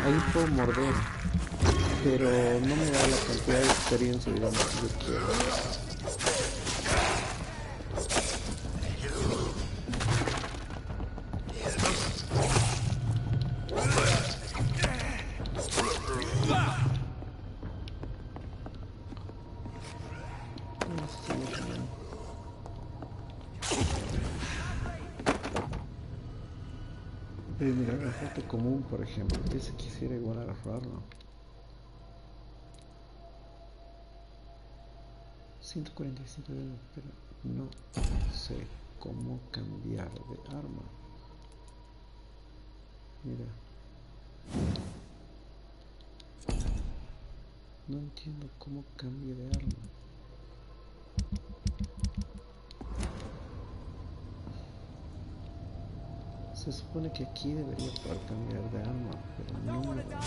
Ahí puedo morder, pero no me da la cantidad de experiencia, digamos, que yo quiero. Mira, el efecto común, por ejemplo, ese quisiera igual agarrarlo. 145 de pero no sé cómo cambiar de arma. Mira. No entiendo cómo cambie de arma. Se supone que aquí debería poder cambiar de arma, pero no me da.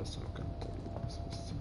las alcantarillas, ¿viste?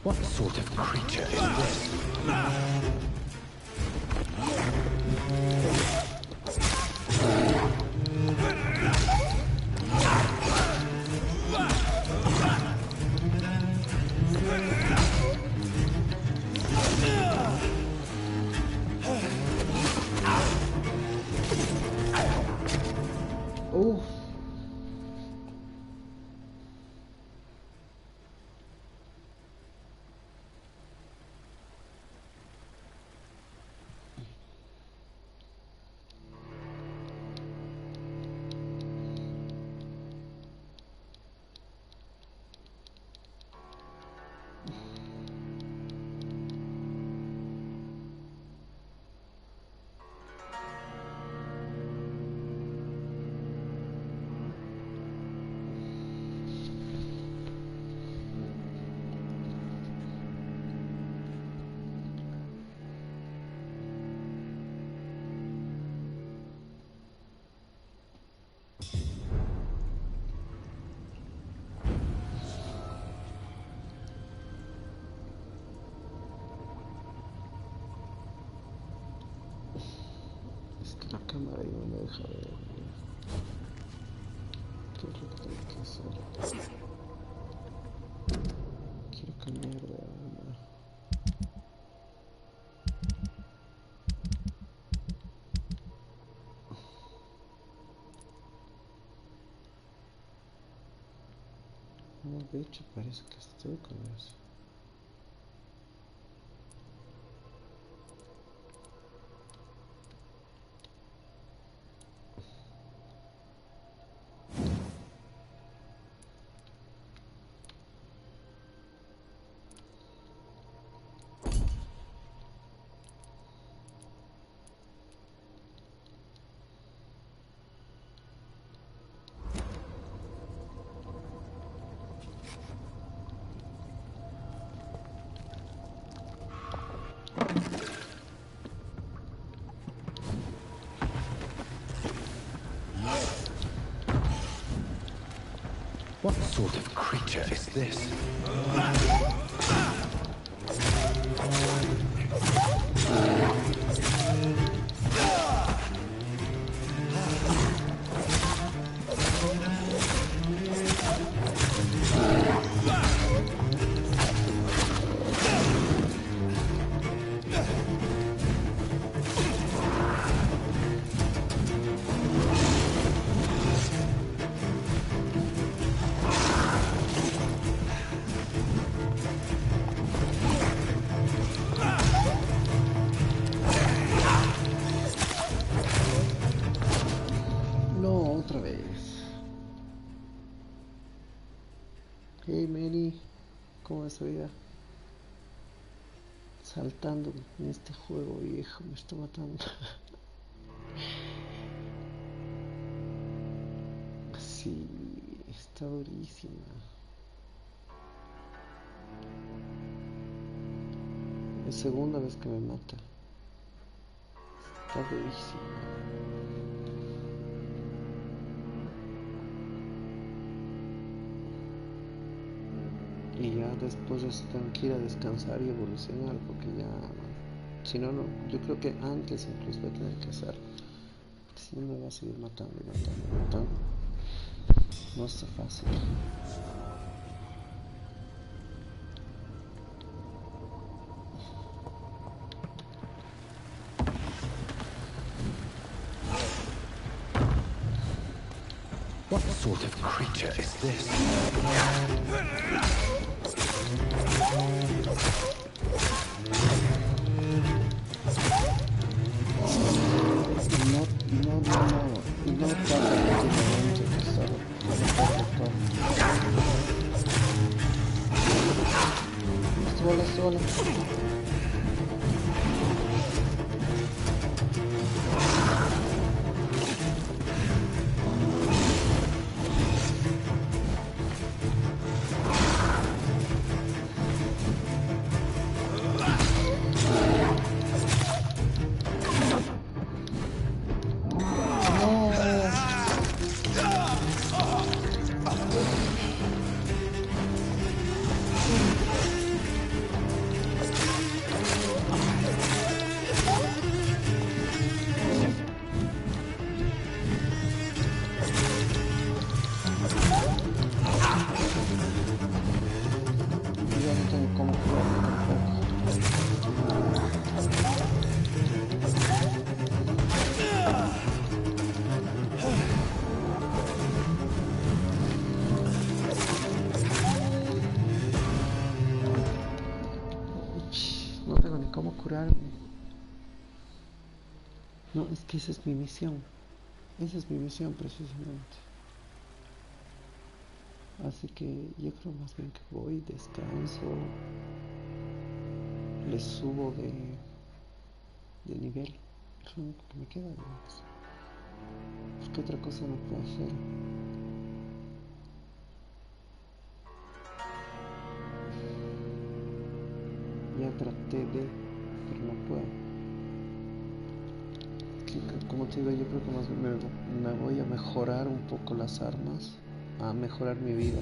What sort of creature is this? Oh. La cámara ya no me deja ver qué es lo que tengo que hacer. Quiero cambiar de arma. No, de hecho parece que estoy con eso. What sort of creature is this? Hey Manny, ¿cómo es la vida? Saltando en este juego viejo, me está matando. Sí, está durísima. Es segunda vez que me mata. Está durísima. Y ya después de eso tengo que ir a descansar y evolucionar, porque ya, si no, yo creo que antes incluso voy a tener que hacerlo. Si no me va a seguir matando y matando y matando. No está fácil. What sort of creature is this? No tarda prácticamente que estaba Esto vale. No tengo ni cómo curarme. No, es que esa es mi misión. Esa es mi misión precisamente. Así que yo creo más bien que voy, descanso, le subo de nivel. Es lo único que me queda, digamos. Pues, ¿qué otra cosa no puedo hacer? Ya traté de, pero no puedo. Como te digo, yo creo que más bien me voy a mejorar un poco las armas, a mejorar mi vida.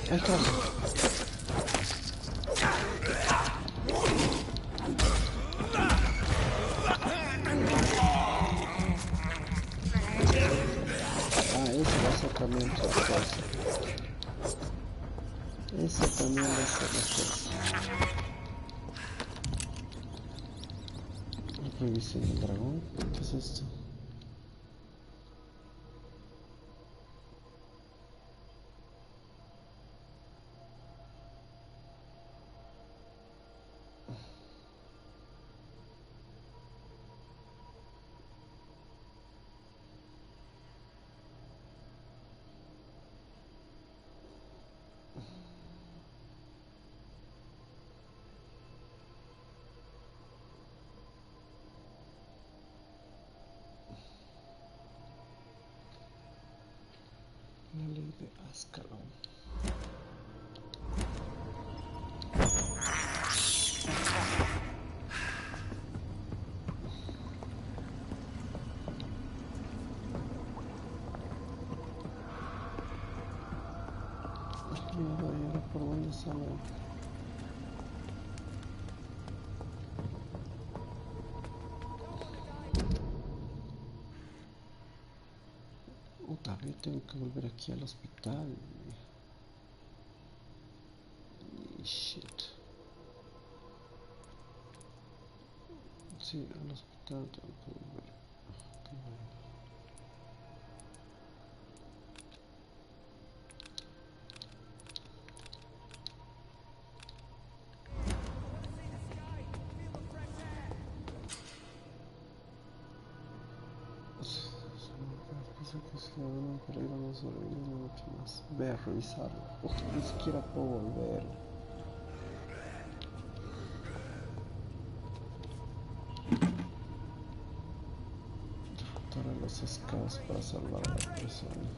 Ahí está. También otra cosa. Eso también va a ser la cosa. La prohibición del dragón. ¿Qué es esto? La ley de Ascalon. ¿Y ahora por dónde sale? También tengo que volver aquí al hospital. Shit. Sí, al hospital tengo que volver. Qué bueno. Que se van a peligro no sobrevivir mucho más. Ve a revisarlo. Ni siquiera puedo volver. Derrotar a los scouts para salvar a la persona.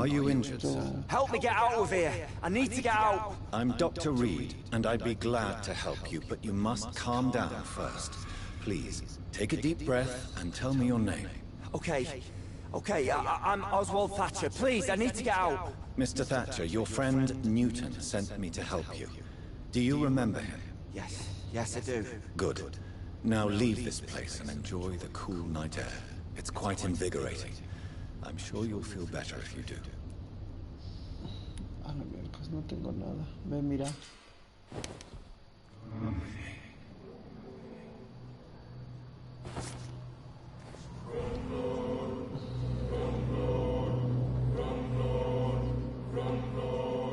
Are you injured, sir? Help me get out of here. I need to get out. I'm Dr. Reed, and I'd be glad to help you, but you must calm down first. Please, take a deep breath and tell me your name. Okay. I'm Oswald Thatcher. Please, I need to get out. Mr. Thatcher, your friend Newton sent me to help you. Do you remember him? Yes, I do. Good. Now leave this place and enjoy the cool night air. It's quite invigorating. I'm sure you'll feel better if you do. A la miércoles, no tengo nada. Ve, mira.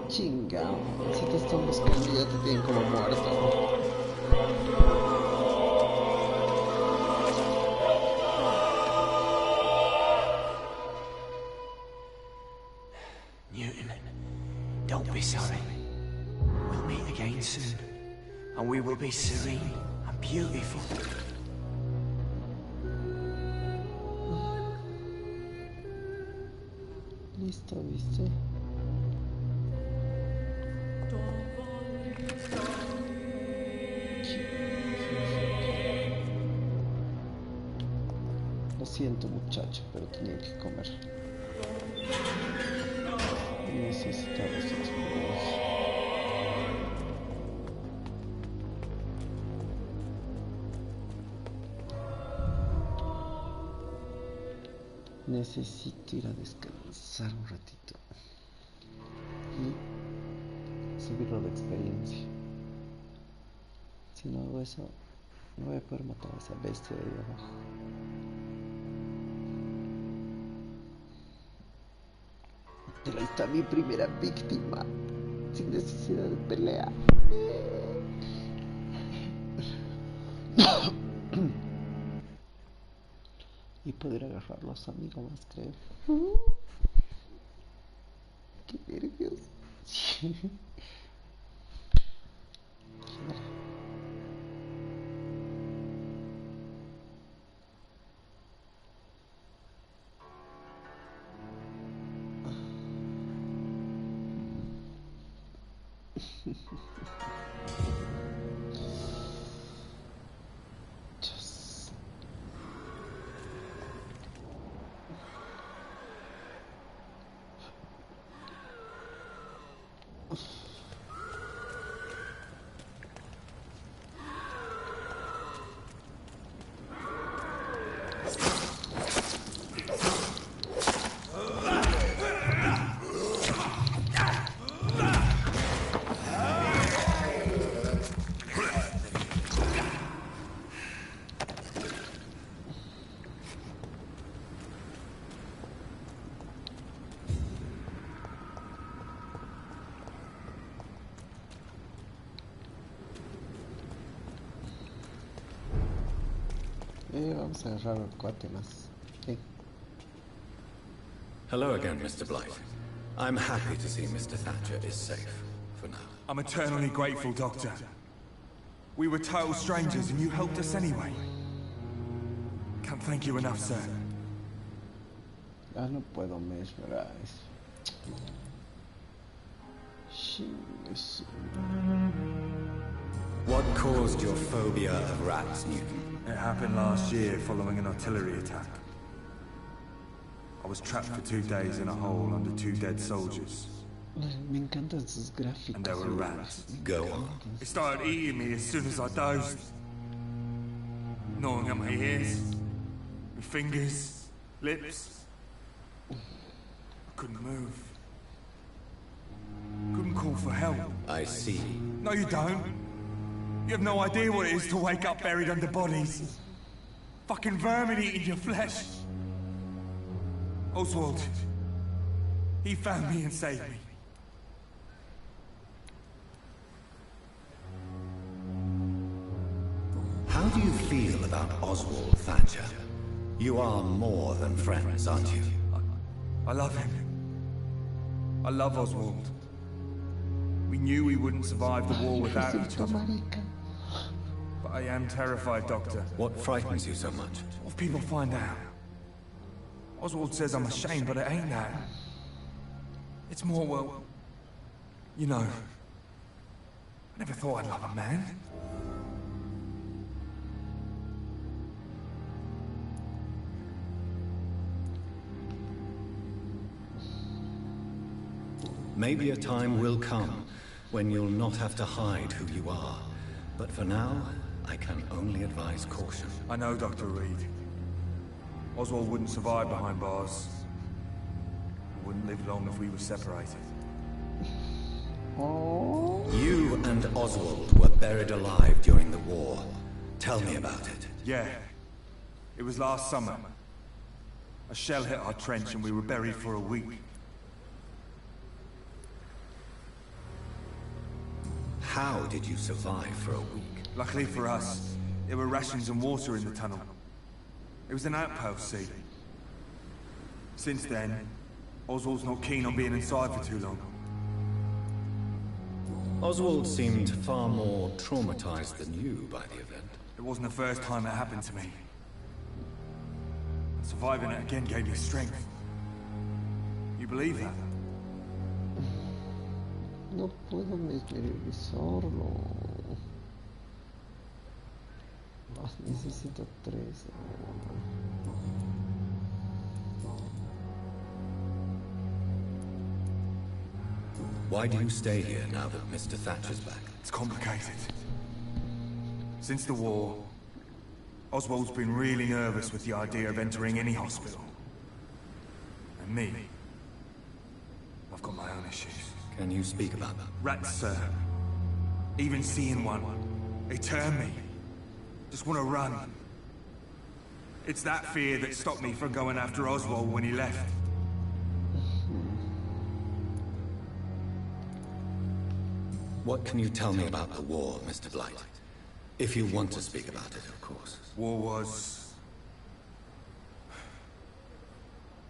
Chinga, si te están buscando ya te tienen como muerto. Newton, don't be sorry. We'll meet again soon, and we will be serene and beautiful. Listo, ¿viste? Lo siento, muchacho, pero tenía que comer. Necesitaba esos exploros. Necesito ir a descansar un ratito y subirlo de experiencia. Si no hago eso, no voy a poder matar a esa bestia de ahí abajo. Pero ahí está mi primera víctima, sin necesidad de pelea. Y poder agarrarlos a mí como más, creo. Qué nervios. Vamos a agarrar el cuate más. Sí. Hello again, Mr. Blythe. I'm happy to see Mr. Thatcher is safe, for now. I'm eternally grateful, Doctor. We were total strangers and you helped us anyway. Can't thank you enough, sir. Ya no puedo mejorar eso. What caused your phobia of rats, Newton? It happened last year following an artillery attack. I was trapped for 2 days in a hole under 2 dead soldiers. Me encantan sus gráficos. And there were rats. Go on. They started eating me as soon as I dozed. Gnawing at my ears, my fingers, lips. I couldn't move. Couldn't call for help. I see. No, you don't. You have no idea what it is to wake up buried under bodies. Fucking vermin eating your flesh. Oswald. He found me and saved me. How do you feel about Oswald Thatcher? You are more than friends, aren't you? I love him. I love Oswald. We knew we wouldn't survive the war without each other. But I am terrified, Doctor. What frightens you so much? What if people find out? Oswald says I'm ashamed, but it ain't that. It's more, well... You know... I never thought I'd love a man. Maybe a time will come when you'll not have to hide who you are. But for now, I can only advise caution. I know, Dr. Reed. Oswald wouldn't survive behind bars. Wouldn't live long if we were separated. You and Oswald were buried alive during the war. Tell me about it. Yeah. It was last summer. A shell hit our trench and we were buried for a week. How did you survive for a week? Luckily for us, there were rations and water in the tunnel. It was an outpost, see. Since then, Oswald's not keen on being inside for too long. Oswald seemed far more traumatized than you by the event. It wasn't the first time it happened to me. Surviving it again gave me strength. You believe that? No puedo visualizarlo. Necesito 3. Why do you stay here now that Mr. Thatcher's back? It's complicated. Since the war, Oswald's been really nervous with the idea of entering any hospital. And me, I've got my own issues. Can you speak about that? Rats, sir. Even seeing one, they turn me. Just want to run. It's that fear that stopped me from going after Oswald when he left. What can you tell me about the war, Mr. Blight? If you want to speak about it, of course. War was...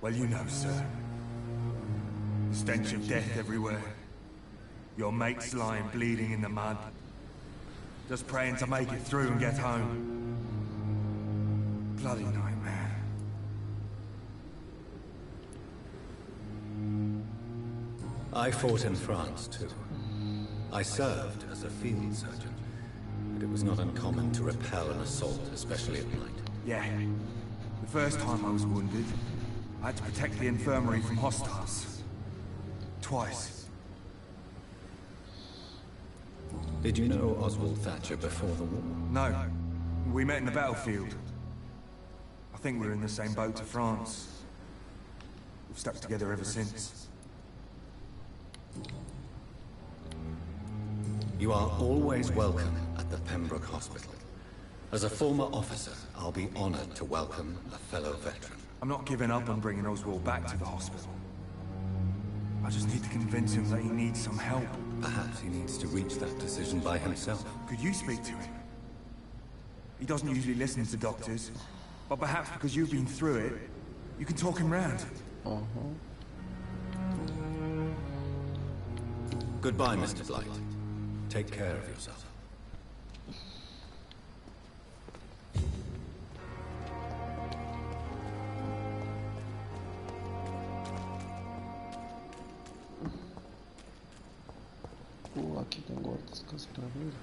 Well, you know, sir. The stench of death everywhere. Your mates lying bleeding in the mud. Just praying to make it through and get home. Bloody nightmare. I fought in France, too. I served as a field surgeon, but it was not uncommon to repel an assault, especially at night. Yeah. The first time I was wounded, I had to protect the infirmary from hostiles. Twice. Did you know Oswald Thatcher before the war? No. We met in the battlefield. I think we were in the same boat to France. We've stuck together ever since. You are always welcome at the Pembroke Hospital. As a former officer, I'll be honored to welcome a fellow veteran. I'm not giving up on bringing Oswald back to the hospital. I just need to convince him that he needs some help. Perhaps he needs to reach that decision by himself. Could you speak to him? He doesn't usually listen to doctors, but perhaps because you've been through it, you can talk him round. Goodbye, Mr. Blight. Take care of yourself. Aquí tengo otras cosas para abrir.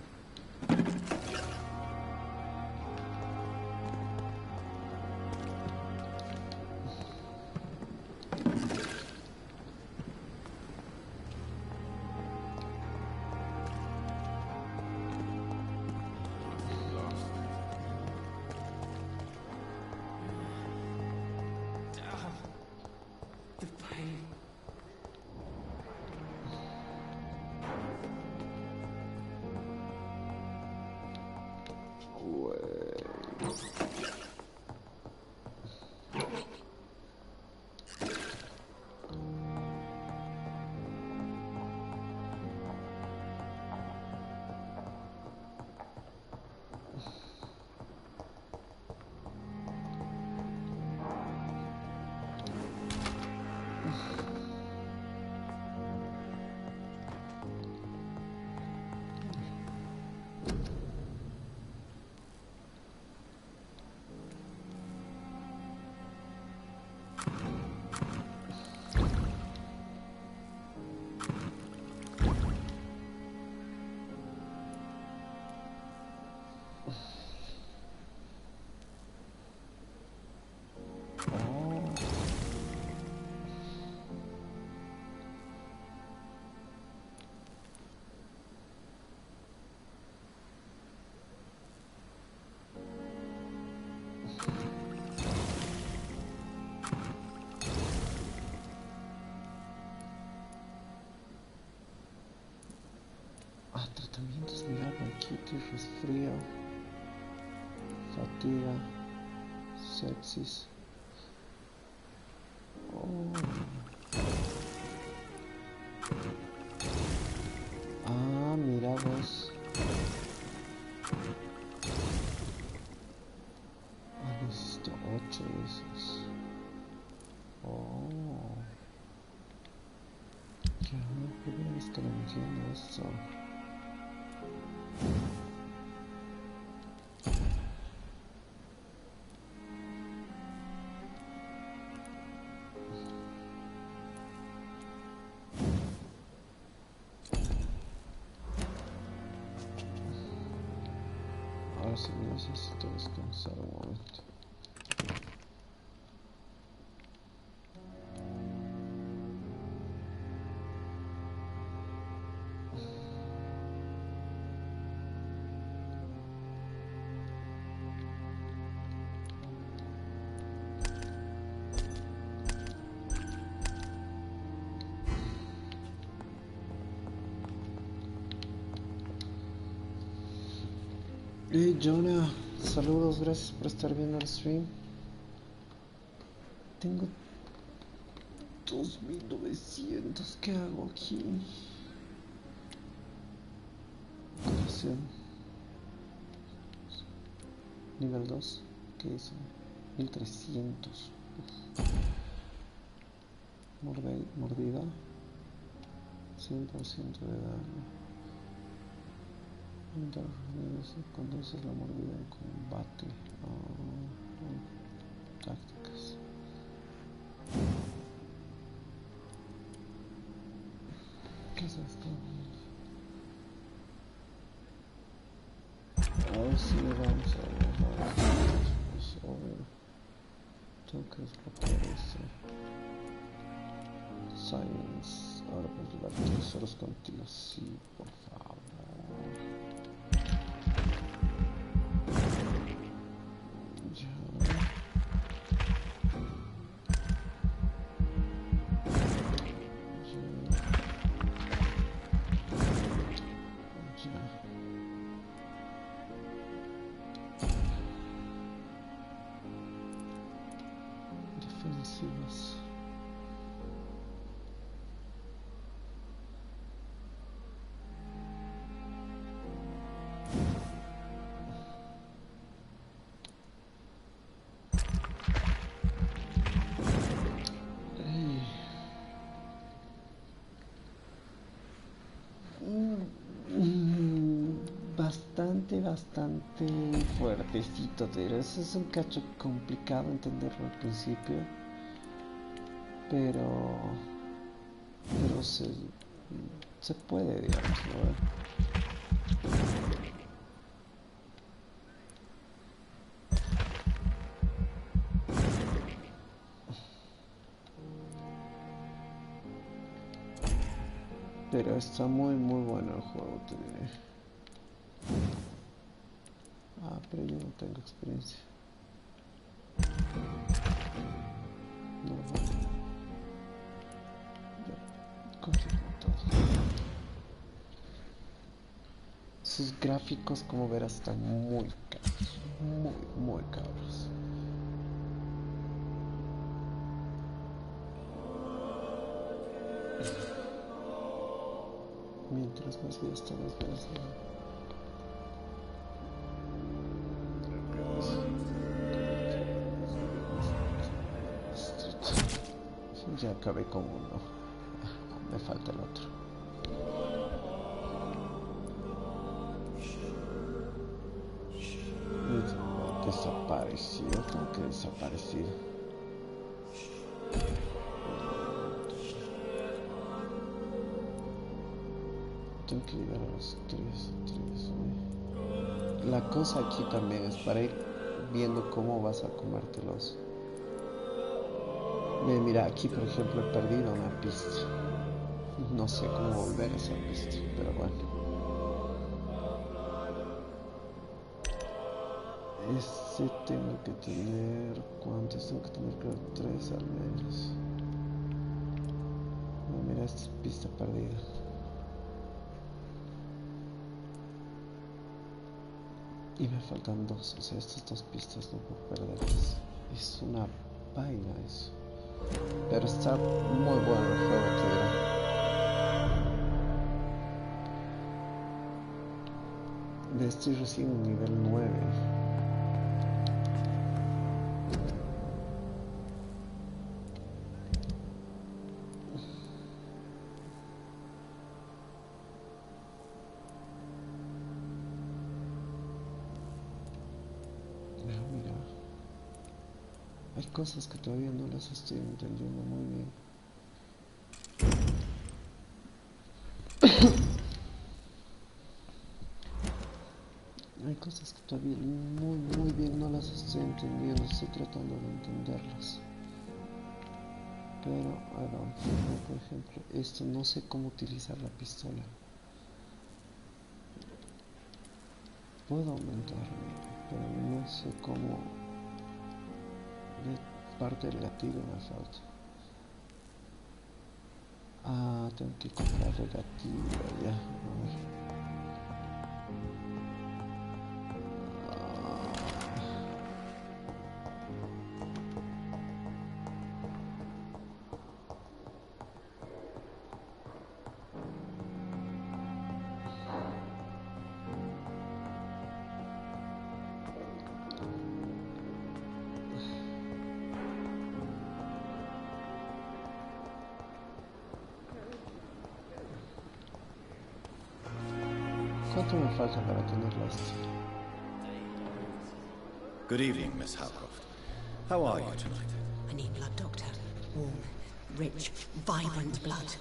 resfrío, fatiga, sepsis. Ah, mira vos. Necesito 8 de esos. Ya, primera vez que no entiendo eso. Ahora sí necesito descansar un momento. Hey Jonah, saludos, gracias por estar viendo el stream. Tengo 2900, ¿qué hago aquí? Corazón. Nivel 2, ¿qué hice? 1300. Mordida, 100% de daño. Cuando haces la mordida en combate. Tácticas. ¿Qué es esto? Ahora sí vamos a ver. Es obvio. Tengo que desbloquear ese. Science. Ahora puedo llevar 3 horas contigo. Sí, por favor. Defensivas. Bastante fuertecito, pero eso es un cacho complicado entenderlo al principio, pero se puede, digamos, ¿no? Pero está muy bueno el juego, te diré. Pero yo no tengo experiencia. No. Ya, confirmo todo. Sus gráficos, como verás, están muy cabros. Muy cabros. Mientras más vidas tengas, más ya acabé con uno. Me falta el otro. Desaparecido, como que desaparecido. Tengo que llegar a los 3. La cosa aquí también es para ir viendo cómo vas a comértelos. Mira, aquí por ejemplo he perdido una pista. No sé cómo volver a esa pista, pero bueno. Ese tengo que tener... ¿Cuántos tengo que tener? Creo 3 al menos. No, mira, esta es pista perdida. Y me faltan dos, o sea, estas dos pistas no puedo perderlas. Es una vaina eso. Pero está muy bueno el juego, te diré. Estoy recién en nivel 9. Mira, hay cosas que todavía no las estoy entendiendo muy bien. Hay cosas que todavía muy bien no las estoy entendiendo, estoy tratando de entenderlas. Pero ahora, por ejemplo, esto no sé cómo utilizar la pistola. Puedo aumentarme, pero no sé cómo. Parte del gatillo me falta. Ah, tengo que comprar el gatillo ya. A ver. ¿Cuánto me falta para tenerlo esto? Good evening, Miss Howcroft. How are you tonight? I need blood, Doctor. Warm, rich, vibrant blood.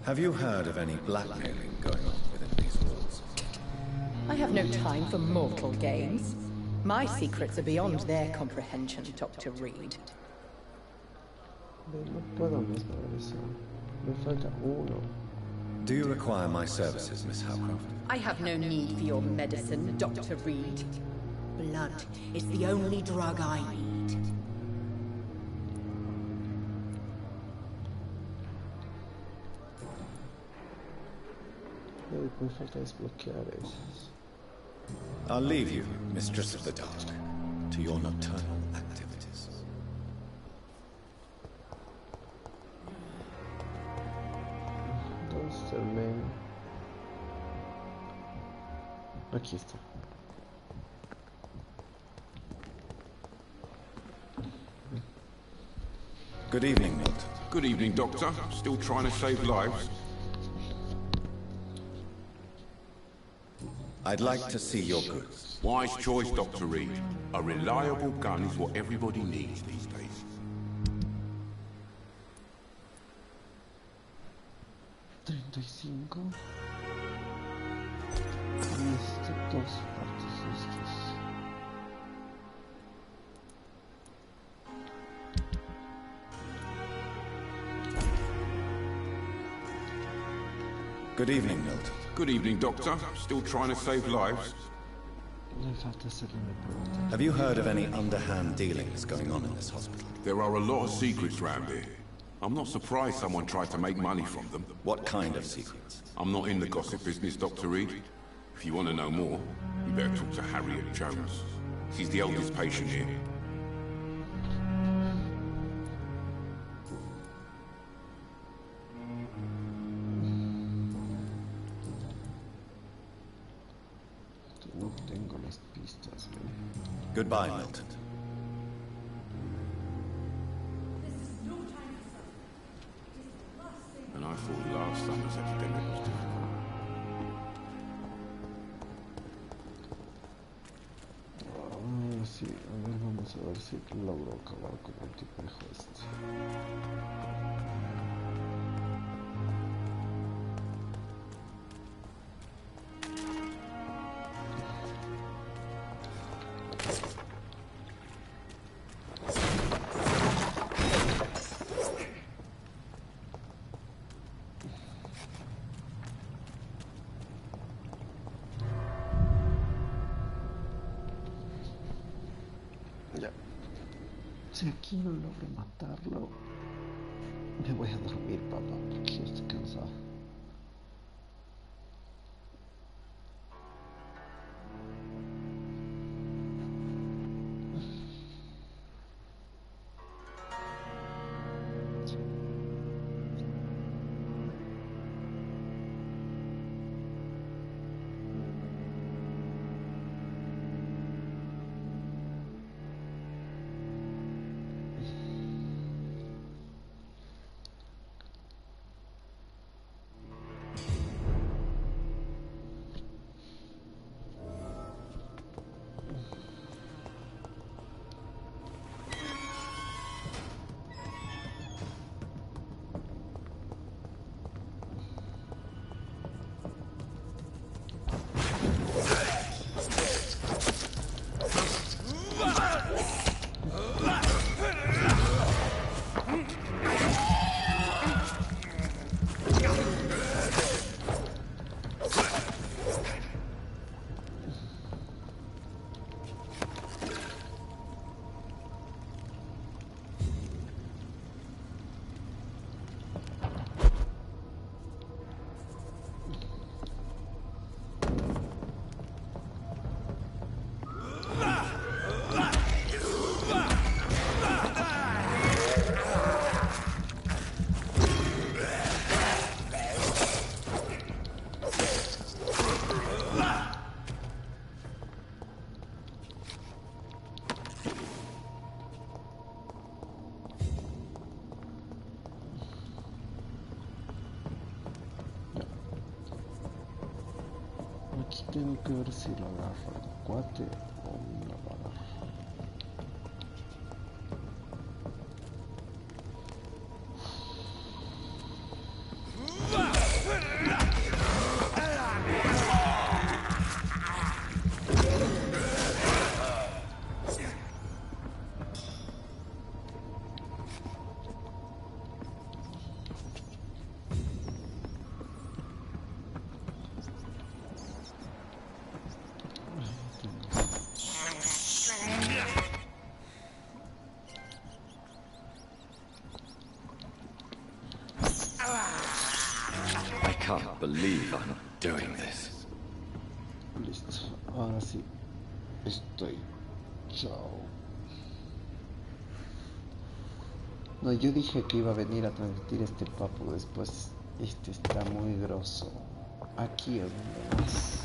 Have you heard of any blackmailing going on within these walls? I have no time for mortal games. My secrets are beyond their comprehension, Dr. Reed. No puedo mismo eso. Me falta uno. Do you require my services, Miss Howcroft? I have no need for your medicine, Dr. Reed. Blood is the only drug I need. Me falta desbloquear esas. I'll leave you, Mistress of the Dark, to your nocturnal activities. ¿Dónde está el main? Aquí está. Good evening, Milton. Good evening, Doctor. Still trying to save lives? I'd like to see your goods. Wise choice, Dr. Reed. A reliable gun is what everybody needs these days. $35. Necesito dos partes de estos. Good evening, Milton. Good evening, Doctor. Still trying to save lives? Have you heard of any underhand dealings going on in this hospital? There are a lot of secrets round here. I'm not surprised someone tried to make money from them. What kind of secrets? I'm not in the gossip business, Dr. Reed. If you want to know more, you better talk to Harriet Jones. She's the eldest patient here. No tengo las pistas. Goodbye, Milton. And I thought last summer's epidemic was different. Sí, a ver, vamos a ver si logro acabar con el tipejo este. Si aquí no logro matarlo, me voy a dormir, papá, porque yo estoy cansado. Tengo que ver si lo agarro el cuate o me lo va a agarrar. I can't believe I'm doing this. Listo, ahora sí estoy. Chao. No, yo dije que iba a venir a transmitir este papo después. Este está muy grosso. Aquí es donde más.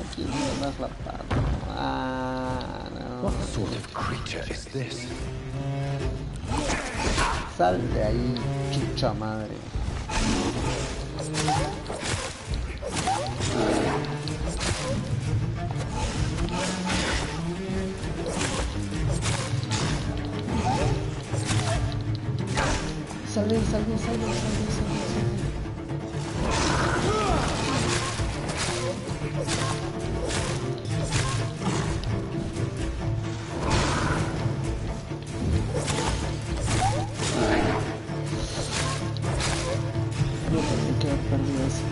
Aquí es donde más la pato. Ah, no. What sort of creature is this? Sal de ahí, chucha madre. Sale. No tengo que haber perdido eso.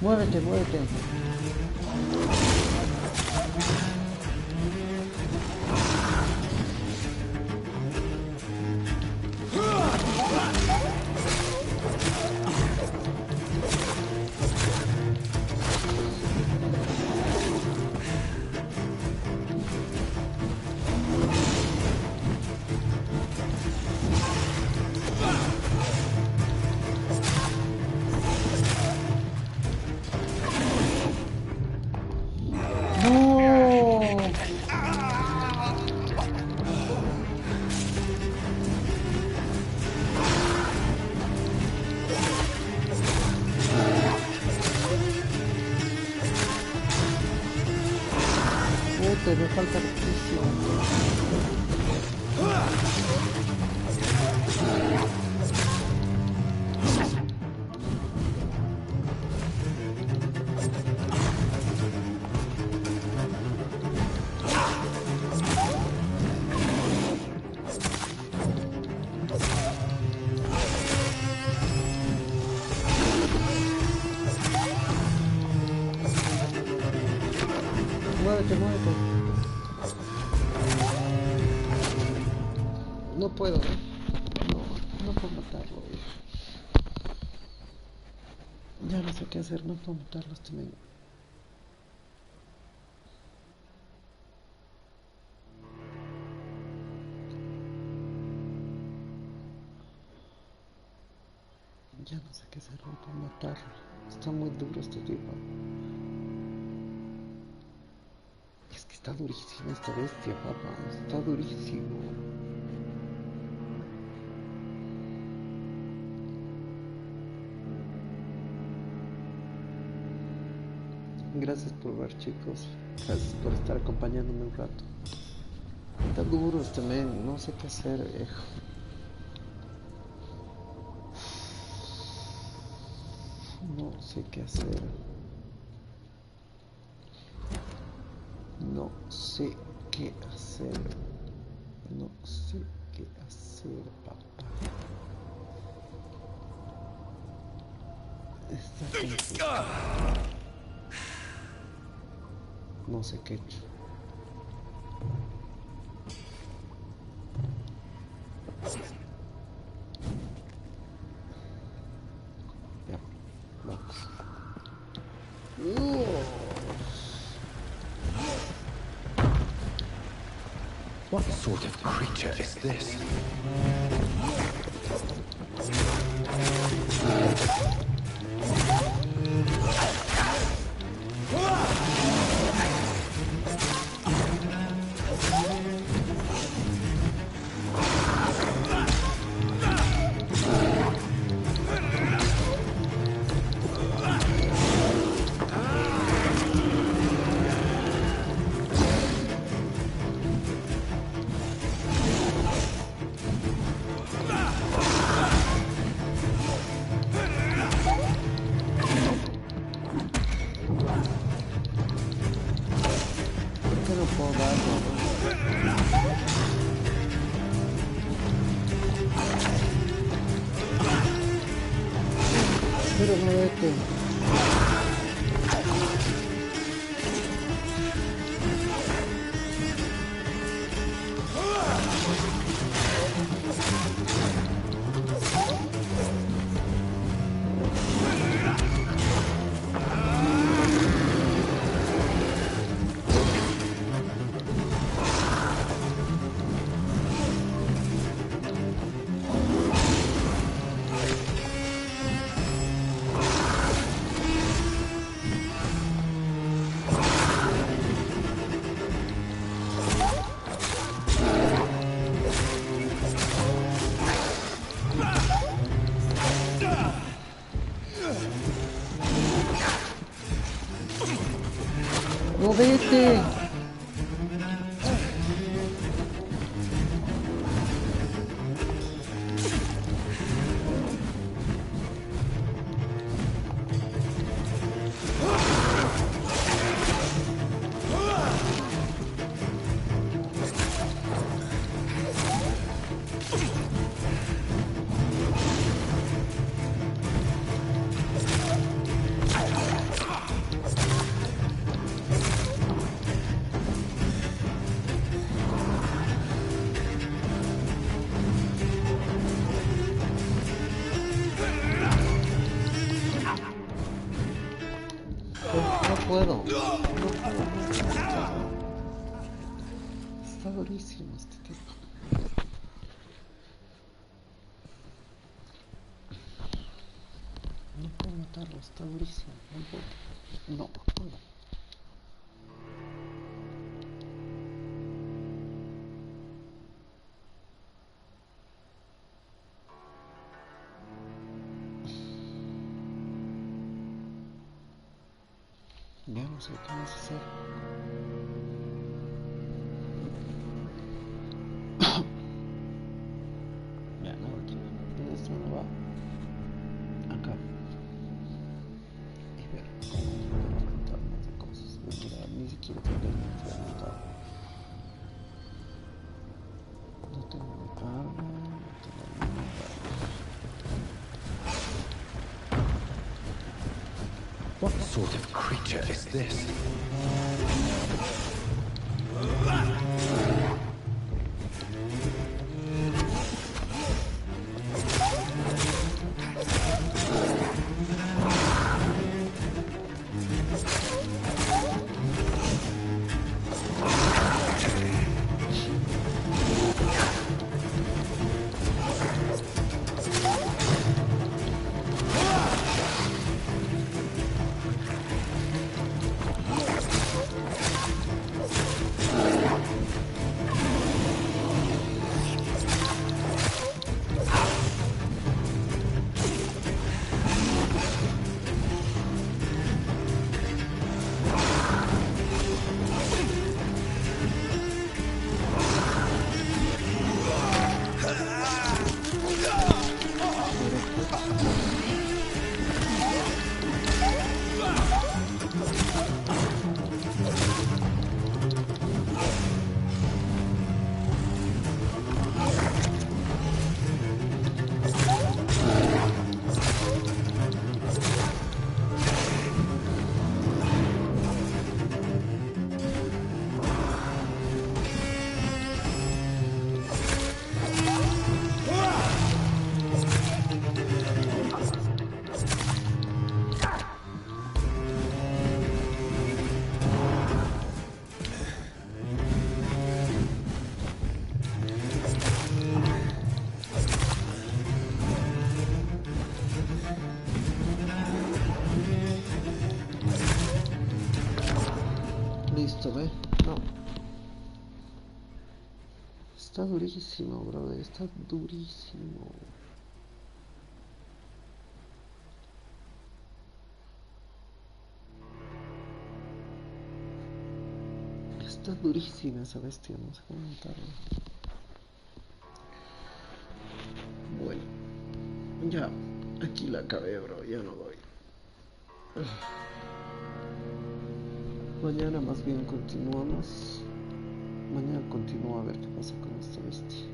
Muévete. Me falta muchísimo. Muévete. No puedo, ¿no? puedo matarlo. Ya no sé qué hacer, no puedo matarlo este men. Ya no sé qué hacer, no puedo matarlo. Está muy duro este tipo. Es que está durísima esta bestia, papá. Está durísimo. Gracias por ver, chicos. Gracias por estar acompañándome un rato. Está duro este men. No sé qué hacer, viejo. No sé qué hacer. No sé qué hacer. No sé qué hacer, papá. Está complicado. No sé qué he hecho. Ya, vamos. What sort of creature is this? Pero no vete. No vete. No puedo. Está durísimo este tipo. No puedo matarlo, está durísimo. No puedo. Ya no sé qué más hacer. Ya no, aquí no. Esto no va. Acá. Y ver cómo tratar más de cosas. Mira, ni siquiera tengo que enfrentar. No tengo mi arma, no tengo nada. What sort of creature is this? Está durísimo, brother, está durísimo. Está durísima esa bestia, no sé cómo montarla. Bueno, ya, aquí la acabé, bro, ya no doy. Mañana más bien continuamos. Mañana continúo a ver qué pasa con esta bestia.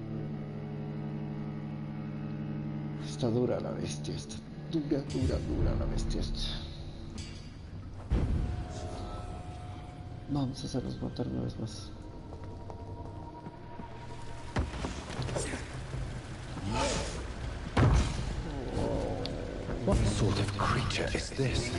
Está dura la bestia, está dura la bestia esta. Vamos a hacerlos matar una vez más. What sort of creature is this?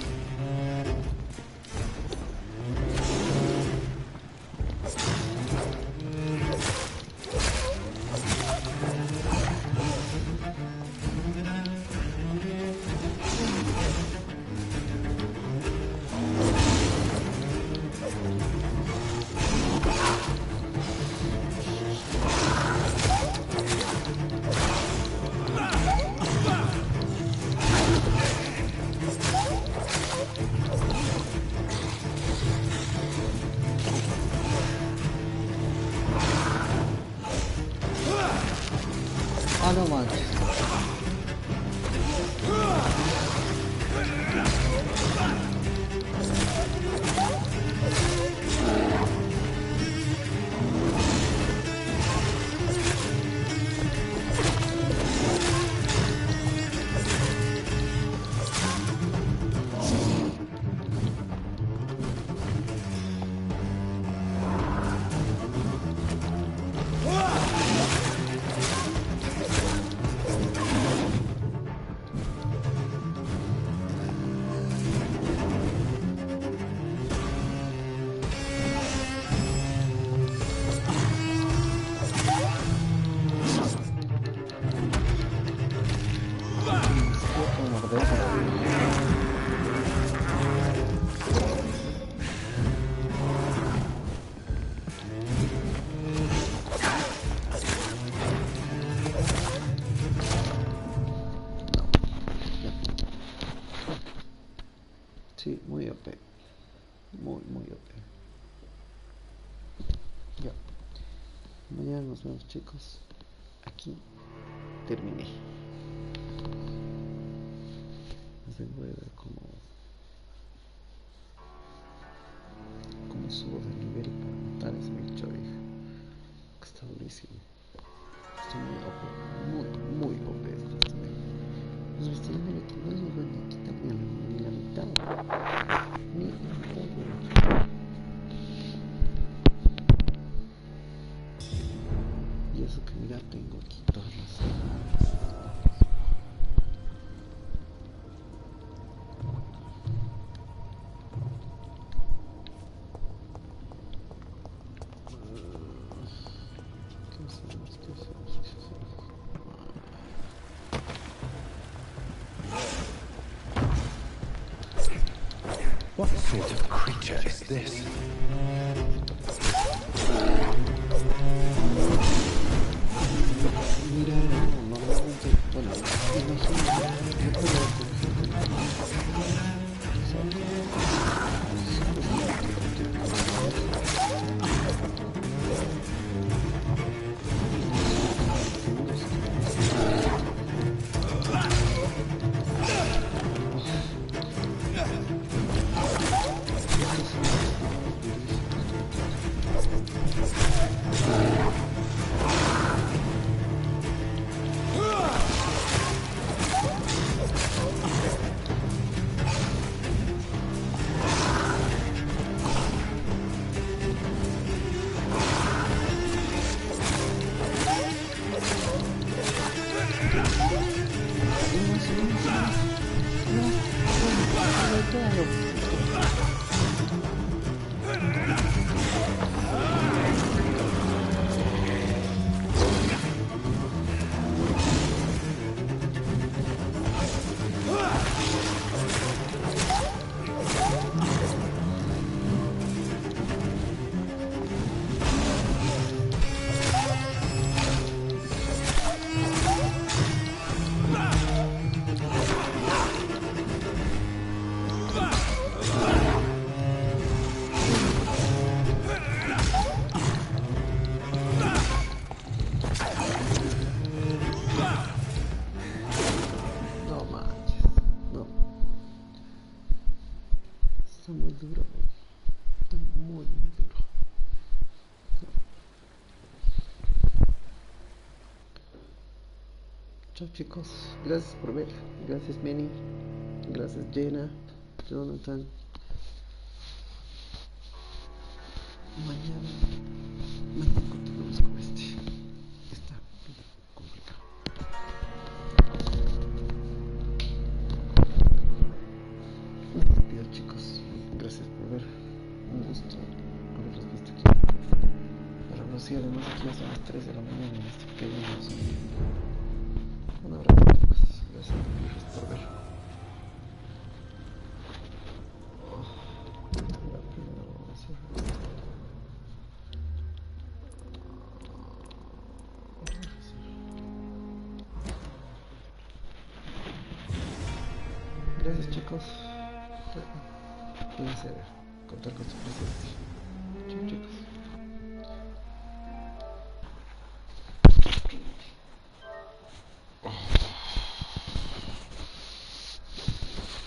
Ah, no manches. Sí, muy OP. Muy OP. Ya. Mañana nos vemos, chicos. Aquí terminé. Voy a ver cómo subo de nivel para matar a ese bicho, hija. Que está durísimo. Estoy muy OP. Muy OP este nivel. Los vestidos de que no les van a quitar ni la mitad. Ni la mitad. Y eso que mira, tengo aquí todas las armas. What sort of creature is this? Mira, normalmente, bueno, Está muy duro, está muy duro. Chao chicos, gracias por ver, gracias Manny, gracias Jenna, Jonathan. Mañana continuamos con este. Está complicado. Me despido chicos, gracias por ver, un gusto haberlos visto aquí. Para los además aquí ya son las 3 de la mañana en este pequeño zombie. Un abrazo chicos, gracias por ver. Gracias chicos, placer contar con su presencia. Chao chicos.